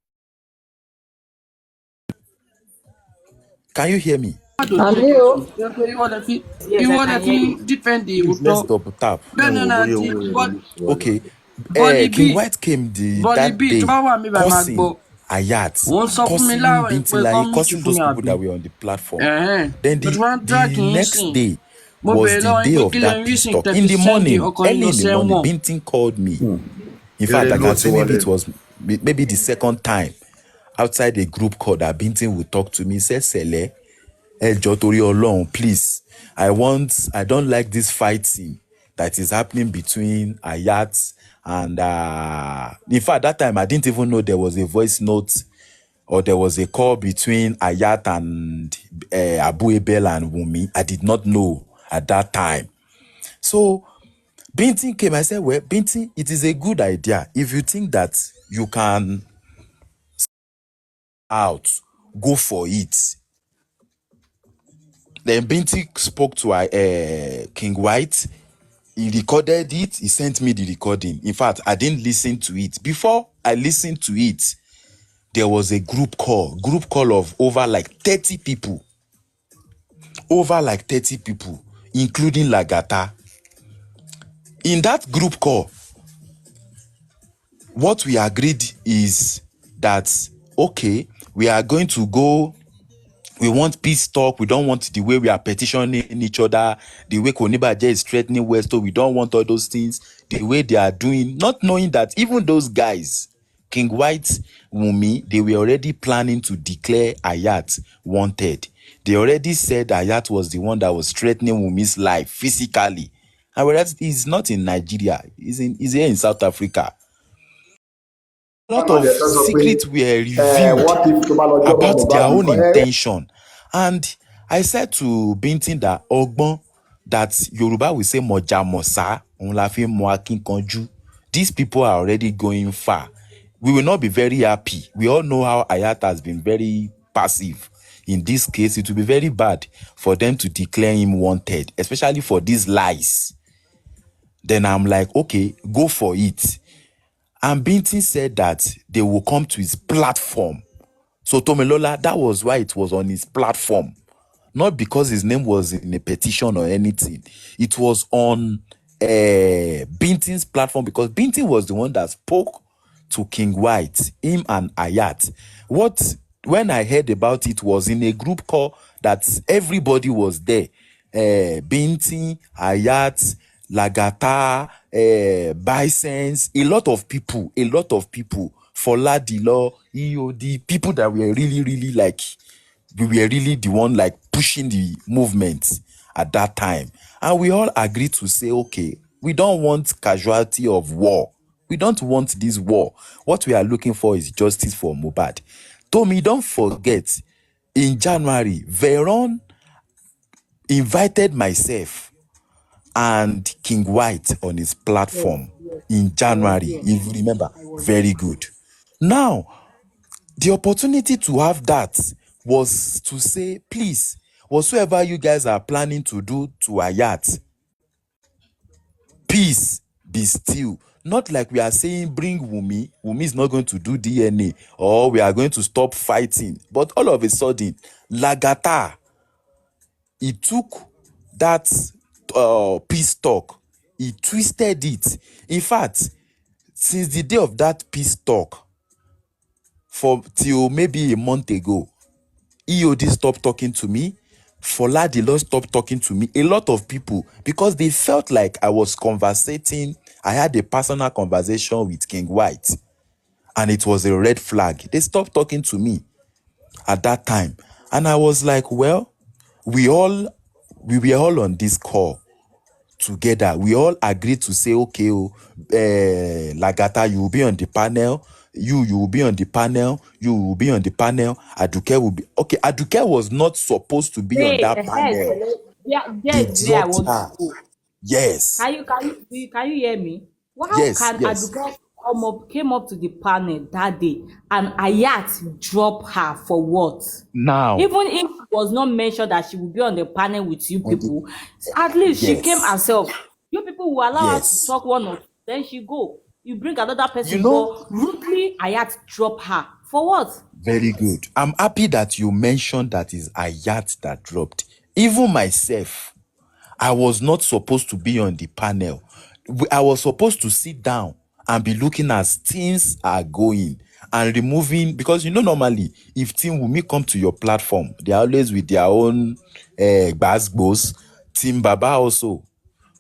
A: Can you hear me?
E: àmì o.
D: Yes, I can hear you.
A: Please, let's double tap.
E: Bẹ́ẹ̀ ni bóyá owó yẹn ló ní sùúrù.
A: Okay.
E: Bọ́lí B
A: King White came
E: Bọ́lí
A: that
E: B tó
A: day
E: bá wà mí báyìí máa gbọ́.
A: cursing Ayat,
E: Òun sọ fún mi
A: cursing
E: láàárọ̀ yìí pé kọ́
A: Bintilaye,
E: múùtù
A: cursing
E: fún
A: those
E: mi
A: people
E: àbí.
A: that were on the platform. Then
E: Tó ti wá ń drag
A: the
E: yín
A: next
E: sìn.
A: day
E: Mo
A: was
E: bèrè
A: the
E: lọ́wọ́ yín
A: day
E: pé
A: of
E: kí lẹ
A: that
E: rí
A: peace
E: sìn
A: talk.
E: tẹ̀fi
A: In the
E: sẹ́ndì
A: morning,
E: ọkọ yín
A: early
E: lọ
A: in the morning,
E: sẹ́wọ̀n.
A: Bintin called me. In
B: Eré
A: fact, I
B: ló
A: can
B: ti
A: say maybe
B: wọlé.
A: it was maybe the second time outside a group call that Bintin would talk to me. He said, Cele, ẹ jọ̀ọ́ torí Ọlọ́run, please. I don't like this fighting that is happening between Ayat and in fact, that time I didn't even know there was a voice note or there was a call between Ayat and Abu Ebel and Wumi. I did not know at that time. So Bintin came. I said, well, Bintin, it is a good idea. If you think that you can go for it. Then Binti spoke to King White. He recorded it. He sent me the recording. In fact, I didn't listen to it. Before I listened to it, there was a group call of over like 30 people. Over like 30 people, including Lagata. In that group call, what we agreed is that, okay, we are going to go. We want peace talk. We don't want the way we are petitioning each other, the way Konibaje is threatening Westo. We don't want all those things, the way they are doing, not knowing that even those guys, King White, Wumi, they were already planning to declare Ayat wanted. They already said Ayat was the one that was threatening Wumi's life physically. And whereas he's not in Nigeria, he's here in South Africa. A lot of secrets were revealed about their own intention. And I said to Bintin that Ogbon, that Yoruba will say Moja Mosa, òun la fi ń mọ akínkanjú. These people are already going far. We will not be very happy. We all know how Ayat has been very passive. In this case, it will be very bad for them to declare him wanted, especially for these lies. Then I'm like, okay, go for it. And Bintin said that they will come to his platform. So Tomilola, that was why it was on his platform. Not because his name was in a petition or anything. It was on Bintin's platform because Bintin was the one that spoke to King White, him and Ayat. When I heard about it was in a group call that everybody was there. Bintin, Ayat, Lagata, Bisons, a lot of people, Foladilo, EOD, people that were really, really like, we were really the one like pushing the movement at that time. And we all agreed to say, okay, we don't want casualty of war. We don't want this war. What we are looking for is justice for Mohbad. Tommy, don't forget, in January, Veron invited myself and King White on his platform in January. If you remember, very good. Now, the opportunity to have that was to say, please, whatsoever you guys are planning to do to Ayat, peace be still. Not like we are saying bring Wumi. Wumi is not going to do DNA or we are going to stop fighting. But all of a sudden, Lagata, he took that peace talk, he twisted it. In fact, since the day of that peace talk, for till maybe a month ago, EOD stopped talking to me. Foladilo stopped talking to me. A lot of people, because they felt like I was conversating. I had a personal conversation with King White, and it was a red flag. They stopped talking to me at that time. And I was like, well, we were all on this call together. We all agreed to say, okay, Lagata, you will be on the panel. You will be on the panel. You will be on the panel. Aduke will be okay. Aduke was not supposed to be on
D: Wait,
A: that panel.
D: Cele, there
A: They
D: is where I
A: dropped
D: want to
A: her.
D: go.
A: Yes,
D: Can you hear me? How
A: yes,
D: can
A: yes.
D: Aduke came up to the panel that day and Ayat drop her for what?
A: Now,
D: Even if it was not mentioned that she would be on the panel with you
A: on the
D: people, at least she came
A: yes,
D: herself. You people will allow her to
A: yes.
D: talk one or two, then she go. You bring another
A: You
D: person,
A: know,
D: but rudely Ayat drop her for what?
A: very good. I'm happy that you mentioned that is Ayat that dropped. Even myself, I was not supposed to be on the panel. I was supposed to sit down and be looking as things are going and removing, because normally if Team Wumi come to your platform, they are always with their own gbas. Team Baba also,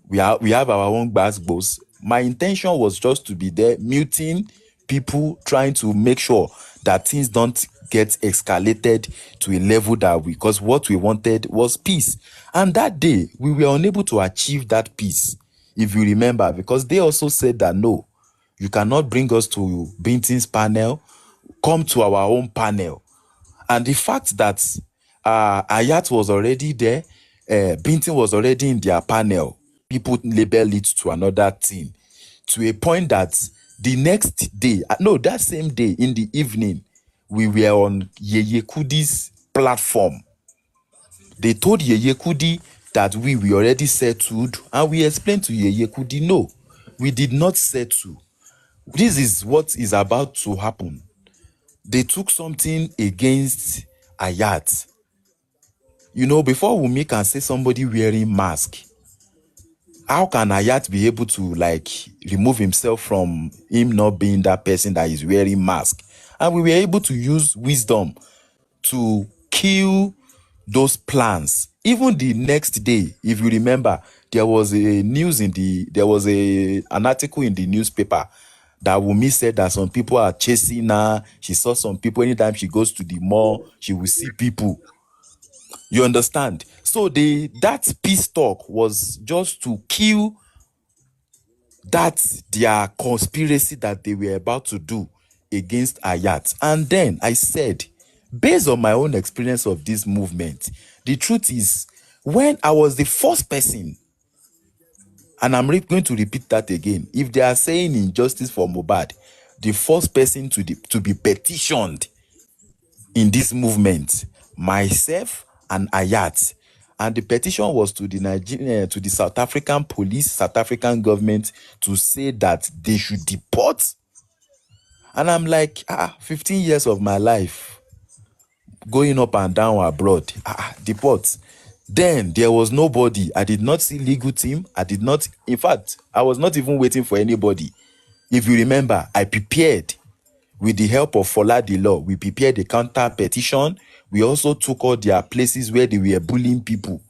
A: we have our own gbas. My intention was just to be there muting people, trying to make sure that things don't get escalated to a level that because what we wanted was peace. And that day we were unable to achieve that peace, if you remember, because they also said that no, you cannot bring us to Bintin's panel, come to our own panel. And the fact that Ayat was already there, Bintin was already in their panel, people label it to another thing, to a point that the next day, no, that same day in the evening, we were on Yeye Kudi's platform. They told Yeye Kudi that we already settled, and we explained to Yeye Kudi, no, we did not settle. This is what is about to happen. They took something against Ayat. Before Wumi can say somebody wearing mask, how can Ayat be able to remove himself from him not being that person that is wearing mask? And we were able to use wisdom to kill those plans. Even the next day, if you remember, there was an article in the newspaper that Wumi said that some people are chasing her. She saw some people anytime she goes to the mall, she will see people. You understand? So that peace talk was just to kill that their conspiracy that they were about to do against Ayat. And then I said, based on my own experience of this movement, the truth is, when I was the first person, and I'm going to repeat that again, if they are saying injustice for Mohbad, the first person to be petitioned in this movement, myself and Ayat. And the petition was to to the South African police, South African government, to say that they should deport. And I'm like, 15 years of my life going up and down abroad, deport. Then there was nobody. I did not see legal team. In fact, I was not even waiting for anybody. If you remember, I prepared. With the help of Fola the Law, we prepared a counter petition. We also took all their places where they were bullying people.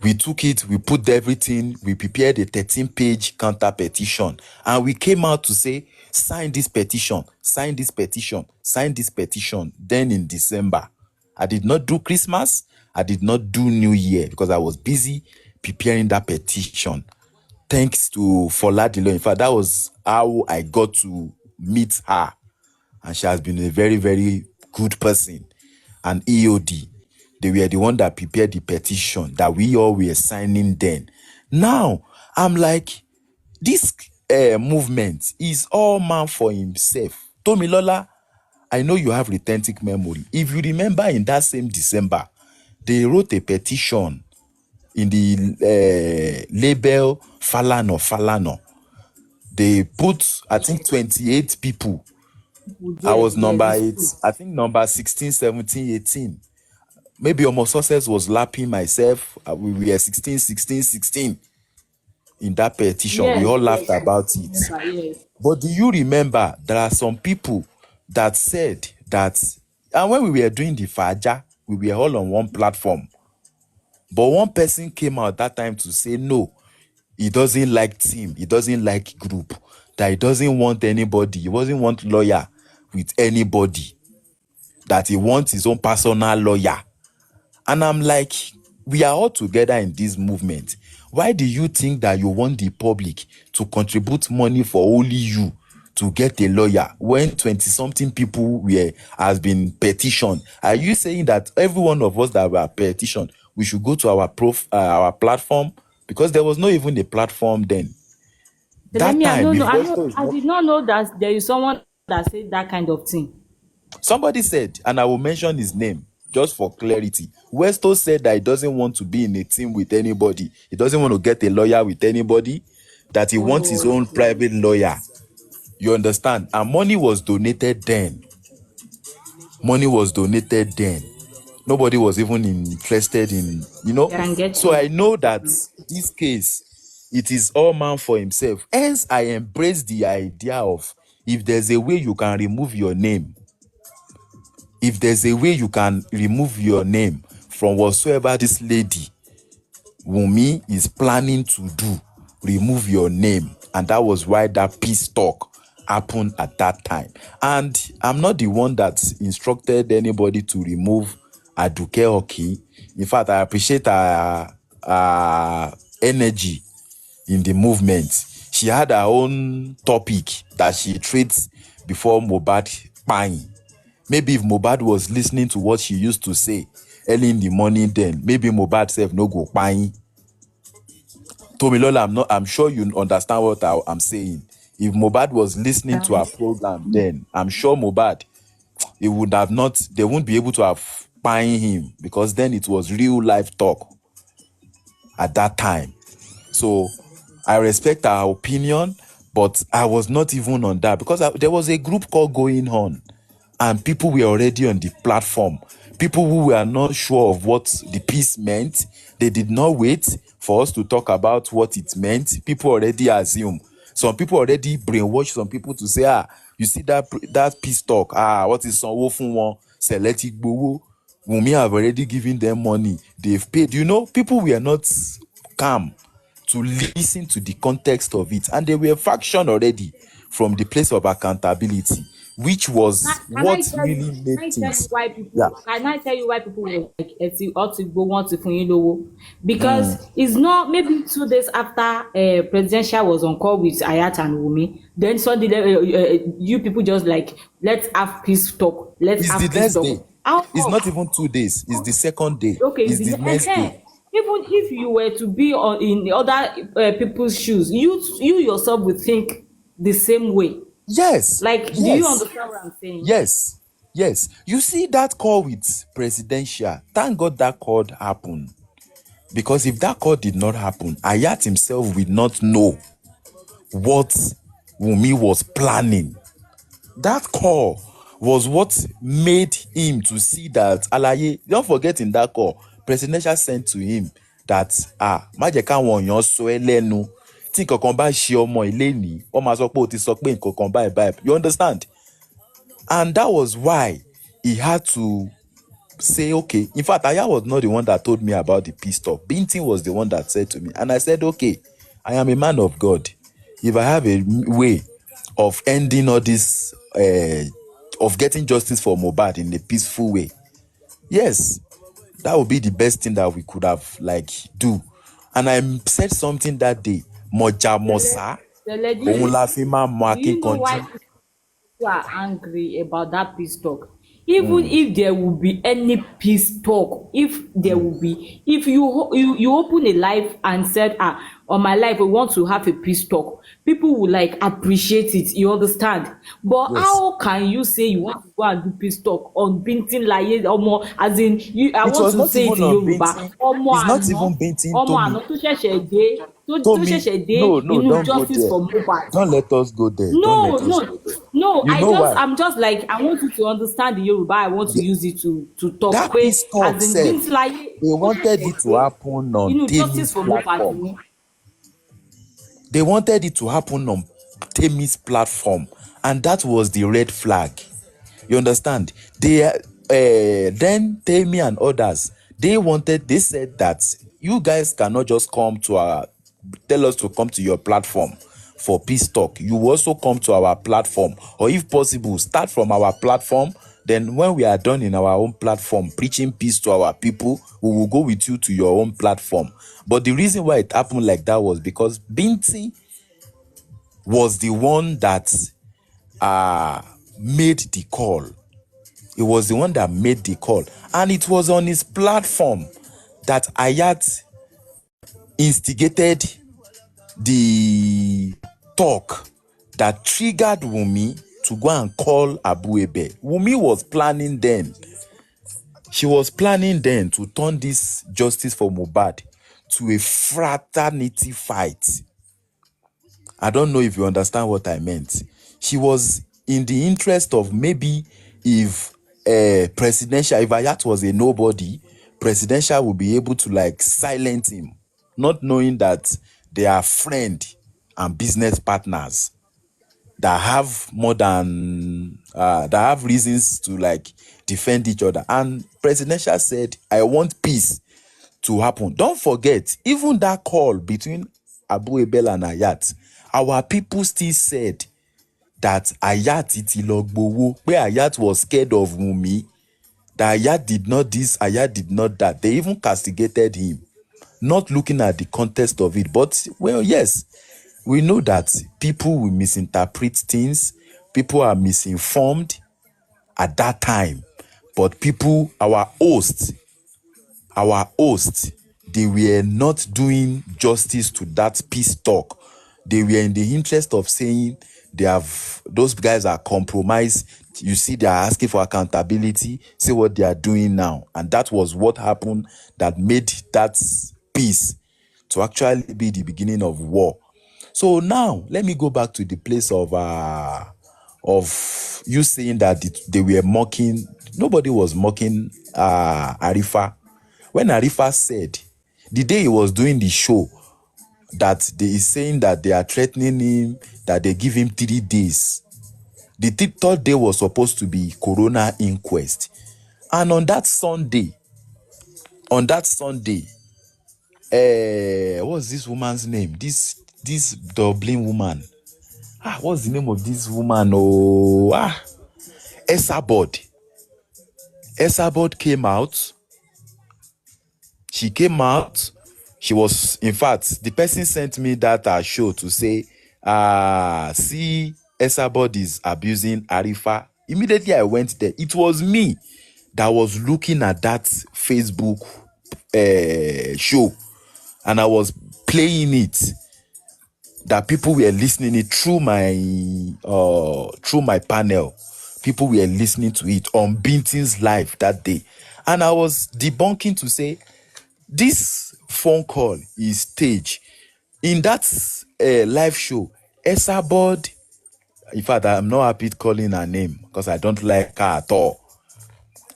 A: We took it, we put everything, we prepared a 13-page counter petition. And we came out to say, sign this petition, sign this petition, sign this petition. Then in December, I did not do Christmas, I did not do New Year because I was busy preparing that petition. Thanks to Fola the Law. In fact, that was how I got to meet her. And she has been a very, very good person. And EOD, they were the one that prepared the petition that we all were signing then. Now, I'm like, this movement is all man for himself. Tomilola, I know you have retentive memory. If you remember, in that same December, they wrote a petition in the label Falano. They put, I think, 28 people. I
D: There,
A: was
D: yes,
A: number
D: it's
A: 8,
D: true.
A: I think number 16, 17, 18. Maybe almost success was lapping myself. We were 16 in that petition. We
D: Yes,
A: all laughed
D: yes,
A: about
D: I
A: it.
D: remember, yes.
A: But do you remember there are some people that said that, and when we were doing the Faja, we were all on one platform. But one person came out that time to say no, he doesn't like team, he doesn't like group, that he doesn't want anybody, he doesn't want lawyer with anybody, that he wants his own personal lawyer. And I'm like, we are all together in this movement. Why do you think that you want the public to contribute money for only you to get a lawyer when 20-something people has been petitioned? Are you saying that every one of us that were petitioned, we should go to our platform? Because there was not even a platform then.
D: So let
A: That
D: me,
A: time,
D: no,
A: if
D: no,
A: Westo is
D: I
A: not,
D: did not know that there is someone that said that kind of thing.
A: somebody said, and I will mention his name just for clarity. Westo said that he doesn't want to be in a team with anybody. He doesn't want to get a lawyer with anybody. That he wants his
D: Oh,
A: own private lawyer. You understand? And money was donated then. Money was donated then. Nobody was even interested in,
D: yeah, I get
A: So
D: you.
A: I know that this case, it is all man for himself. Hence, I embrace the idea of, if there's a way you can remove your name, if there's a way you can remove your name from whatsoever this lady Wunmi is planning to do, remove your name. And that was why that peace talk happened at that time. And I'm not the one that instructed anybody to remove Aduke Oki. In fact, I appreciate her energy in the movement. She had her own topic that she treats before Mohbad bang. Maybe if Mohbad was listening to what she used to say early in the morning, then maybe Mohbad self no go bang. Tomilola, I'm sure you understand what I'm saying. If Mohbad was listening to our program then, I'm sure Mohbad, it would have not, they wouldn't be able to have buying him, because then it was real life talk at that time. So I respect our opinion, but I was not even on that, because there was a group call going on and people were already on the platform. People who were not sure of what the peace meant, they did not wait for us to talk about what it meant. People already assume. Some people already brainwashed some people to say, you see that peace talk, what is Sanwo fún wọn, Cele ti gbowó, Wunmi have already given them money, they've paid. People were not calm to listen to the context of it, and they were faction already from the place of accountability, which was
D: Can I
A: what
D: tell you?
A: really made
D: Can I tell you
A: things.
D: why
A: Yeah.
D: people? Can I tell you why people were like, "Eti Otigbo want to fún yín lówó"? Because it's not maybe 2 days after presidential was on call with Ayat and Wumi. Then suddenly you people just like, let's have peace talk. Let's
A: It's the
D: have peace
A: next day.
D: talk. How
A: It's
D: come?
A: not even 2 days. It's the second day.
D: Okay,
A: It's the next day.
D: even if you were to be in the other people's shoes, you yourself would think the same way.
A: Yes.
D: Like, do you
A: Yes.
D: understand what I'm saying?
A: Yes. Yes. You see that call with presidential. Thank God that call happened. Because if that call did not happen, Ayat himself would not know what Wunmi was planning. That call was what made him to see that Alaye, don't forget, in that call, presidential sent to him that má jẹ́ káwọn èèyàn sọ ẹ́ lẹ́nu, tí nǹkan kan bá ṣe ọmọ ilé ní, wọ́n máa sọ pé ó ti sọ pé nǹkan kan báyìí. You understand? And that was why he had to say, okay. In fact, Aya was not the one that told me about the peace talk. Binti was the one that said to me, and I said, okay, I am a man of God. If I have a way of ending all this, of getting justice for Mohbad in a peaceful way, yes, that would be the best thing that we could have do. And I said something that day, Moja Mosa,
D: Sele,
A: òun la fi máa mọ
D: do you know why
A: akínkanjú.
D: people are angry about that peace talk? Even if there will be any peace talk, if there will be, if you open a live and said, on my life we want to have a peace talk, people will like appreciate it, you understand? But
A: Yes.
D: how can you say you want to go and do peace talk on Bintin Laye Omo, as in you, I
A: It
D: want
A: was
D: to
A: not
D: say it
A: even
D: in
A: on
D: Yoruba,
A: Binti.
D: Omo
A: It's not
D: àná,
A: even Binti
D: ọmọ
A: Tomi.
D: àná tó ṣẹ̀ṣẹ̀ dé, tó
A: Tomi,
D: ṣẹ̀ṣẹ̀
A: no,
D: dé
A: no,
D: inú
A: don't go
D: justice
A: there.
D: for Mohbad.
A: Don't let us go there. Don't
D: No,
A: let us
D: no,
A: go there.
D: no.
A: You know why?
D: I'm just like, I want you to understand the Yoruba. I want to
A: The-
D: use it to talk.
A: that peace talk
D: As in,
A: said
D: Bíntí Láyé,
A: they
D: ó
A: wanted
D: ṣẹ̀ṣẹ̀
A: it to
D: dé
A: happen on
D: inú justice
A: Temi's
D: for Mohbad
A: platform.
D: ni.
A: They wanted it to happen on Temi's platform, and that was the red flag. You understand? Then Temi and others, they said that you guys cannot just tell us to come to your platform for peace talk. You also come to our platform, or if possible, start from our platform Then when we are done in our own platform preaching peace to our people, we will go with you to your own platform. But the reason why it happened like that was because Binti was the one that made the call. It was the one that made the call. And it was on his platform that Ayat instigated the talk that triggered Wumi to go and call Abu Ebe. Wumi was planning then. She was planning then to turn this justice for Mohbad to a fraternity fight. I don't know if you understand what I meant. She was in the interest of maybe if presidential, if Ayat was a nobody, presidential would be able to like silence him, not knowing that they are friend and business partners that have more than that have reasons to like defend each other. And presidential said, I want peace to happen. Don't forget, even that call between Abu Ebel and Ayat, our people still said that Ayat itilogbowo, where Ayat was scared of Wumi, that Ayat did not this, Ayat did not that. They even castigated him, not looking at the context of it. But, well, yes, we know that people will misinterpret things. People are misinformed at that time. But people, our hosts, they were not doing justice to that peace talk. They were in the interest of saying those guys are compromised. You see, they are asking for accountability. See what they are doing now. And that was what happened that made that peace to actually be the beginning of war. So now, let me go back to the place of you saying that they were mocking. Nobody was mocking Arifa. When Arifa said, the day he was doing the show, that they is saying that they are threatening him, that they give him 3 days. The third day was supposed to be Corona inquest. And on that Sunday, what's this woman's name? This Dublin woman. What's the name of this woman? Esabod. Esabod came out. She came out. She was, in fact, the person sent me that show to say, see, Esabod is abusing Arifa. Immediately I went there. It was me that was looking at that Facebook show, and I was playing it, that people were listening it through my panel. People were listening to it on Bintin's live that day. And I was debunking to say, this phone call is staged. In that live show, Esabod, in fact, I'm not happy calling her name because I don't like her at all.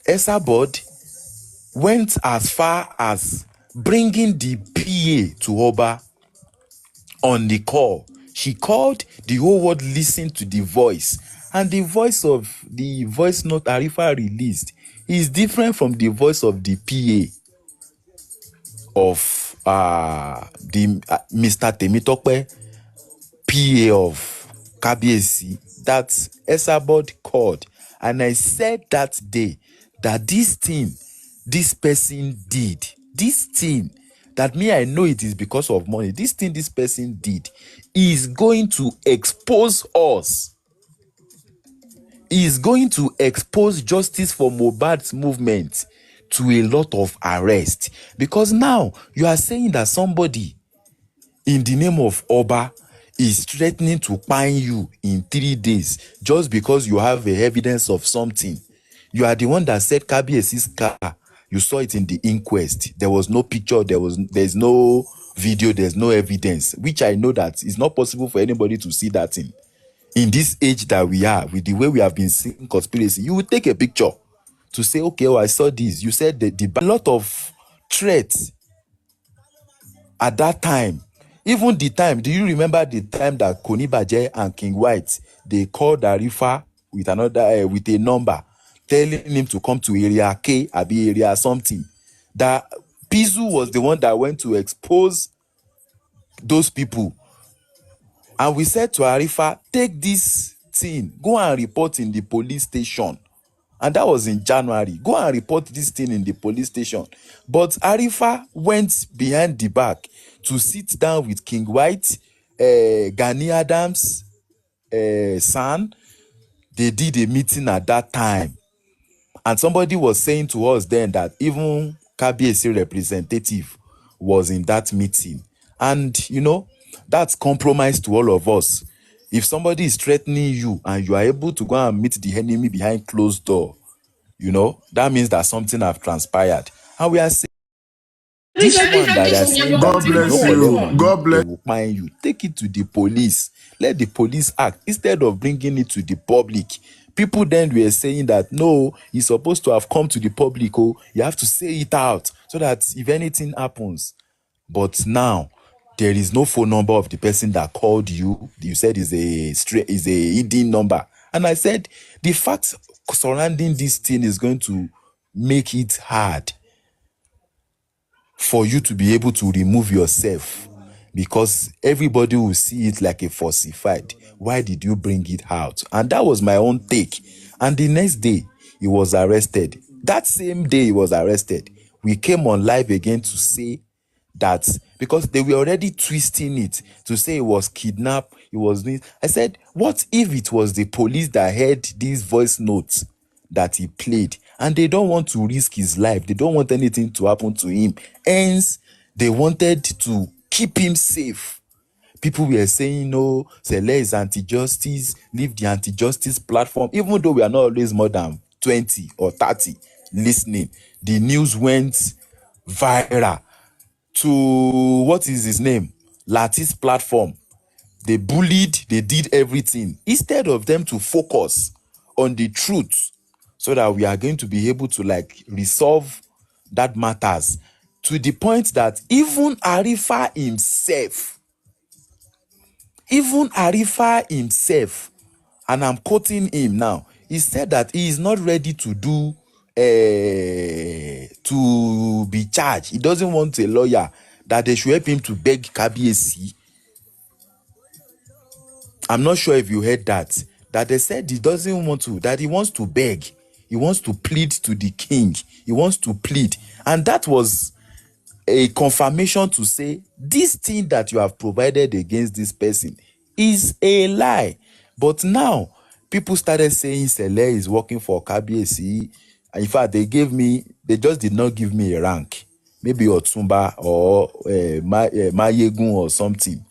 A: Esabod went as far as bringing the PA to Oba on the call. She called, the whole world listened to the voice. And the voice note Arifa released is different from the voice of the PA of Mr. Temitope, PA of Kabiesi, that Esabod called. And I said that day that this thing this person did, this thing that me, I know it is because of money, this thing this person did is going to expose us. Is going to expose Justice for Mohbad's movement to a lot of arrest. Because now you are saying that somebody in the name of Oba is threatening to fine you in 3 days just because you have a evidence of something. You are the one that said Kabiesi's car. You saw it in the inquest. There was no picture. There's no video. There's no evidence, which I know that it's not possible for anybody to see that thing. In this age that we are, with the way we have been seeing conspiracy, you would take a picture to say, okay, I saw this. You said that a lot of threats at that time. Even the time, do you remember the time that Koni Baje and King White, they called Arifa with with a number, telling him to come to area K, Abi area something. That Pizu was the one that went to expose those people. And we said to Arifa, take this thing, go and report in the police station. And that was in January. Go and report this thing in the police station. But Arifa went behind the back to sit down with King White, Gani Adams' son. They did a meeting at that time. And somebody was saying to us then that even KBC representative was in that meeting. And, you know, that's compromise to all of us. If somebody is threatening you and you are able to go and meet the enemy behind closed door, you know, that means that something have transpired. And we are saying, this one that they are saying that
B: God
A: if you
B: bless
A: don't collect
B: you.
A: money,
B: God
A: they
B: bless.
A: will fine you. Take it to the police. Let the police act instead of bringing it to the public. People then were saying that no, he's supposed to have come to the public. Oh, you have to say it out so that if anything happens. But now there is no phone number of the person that called you. You said is a hidden number, and I said the fact surrounding this thing is going to make it hard for you to be able to remove yourself because everybody will see it like a falsified. Why did you bring it out? And that was my own take. And the next day, he was arrested. That same day he was arrested, we came on live again to say that because they were already twisting it to say it was kidnapped, it was this. I said, what if it was the police that heard these voice notes that he played and they don't want to risk his life, they don't want anything to happen to him, hence they wanted to keep him safe? People were saying no, Cele is anti-justice, leave the anti-justice platform. Even though we are not always more than 20 or 30 listening, the news went viral to what is his name, Latis platform. They bullied, they did everything instead of them to focus on the truth so that we are going to be able to like resolve that matters, to the point that even Arifa himself, and I'm quoting him now, he said that he is not ready to do to be charged. He doesn't want a lawyer, that they should help him to beg KBC. I'm not sure if you heard that. That they said he doesn't want to, that he wants to beg. He wants to plead to the king. He wants to plead. And that was a confirmation to say, this thing that you have provided against this person is a lie. But now, people started saying Cele is working for KBC. In fact, they just did not give me a rank. Maybe Otumba or Mayegun or something.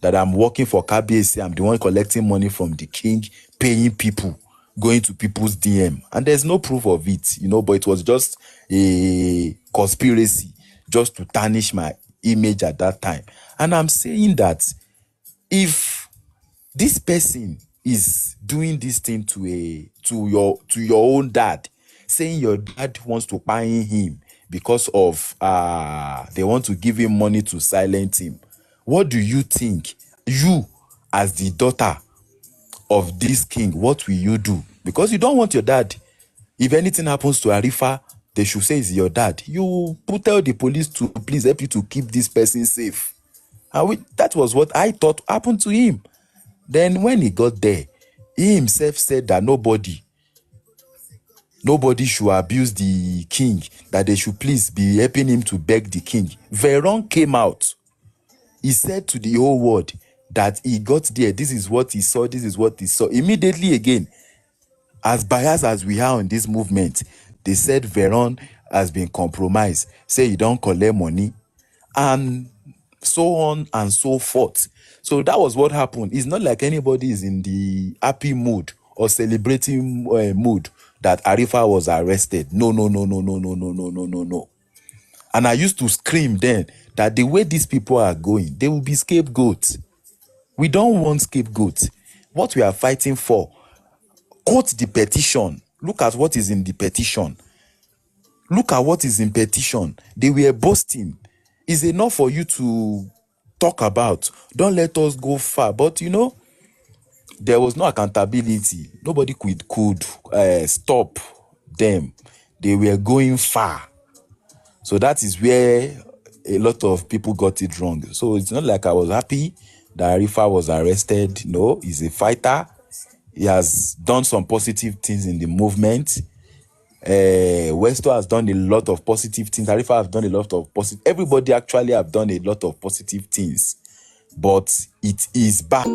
A: That I'm working for KBC, I'm the one collecting money from the king, paying people, going to people's DM. And there's no proof of it, you know, but it was just a conspiracy just to tarnish my image at that time. And I'm saying that if this person is doing this thing to your own dad, saying your dad wants to buy him because of they want to give him money to silence him, what do you think, you as the daughter of this king, what will you do? Because you don't want your dad, if anything happens to Arifa, they should say it's your dad. You tell the police to please help you to keep this person safe. And that was what I thought happened to him. Then when he got there, he himself said that nobody should abuse the king, that they should please be helping him to beg the king. Veron came out. He said to the whole world that he got there, this is what he saw, this is what he saw. Immediately again, as biased as we are in this movement, they said Veron has been compromised, say you don't collect money, and so on and so forth. So that was what happened. It's not like anybody is in the happy mood or celebrating mood that Arifa was arrested. No, no, no, no, no, no, no, no, no, no, no. And I used to scream then that the way these people are going, they will be scapegoats. We don't want scapegoats. What we are fighting for, quote the petition. Look at what is in the petition. Look at what is in petition. They were boasting. It's enough for you to talk about. Don't let us go far. But you know, there was no accountability. Nobody could stop them. They were going far. So that is where a lot of people got it wrong. So it's not like I was happy that Arifa was arrested. No, he's a fighter. He has done some positive things in the movement. Westo has done a lot of positive things. Arifa has done a lot of positive. Everybody actually have done a lot of positive things, but it is back.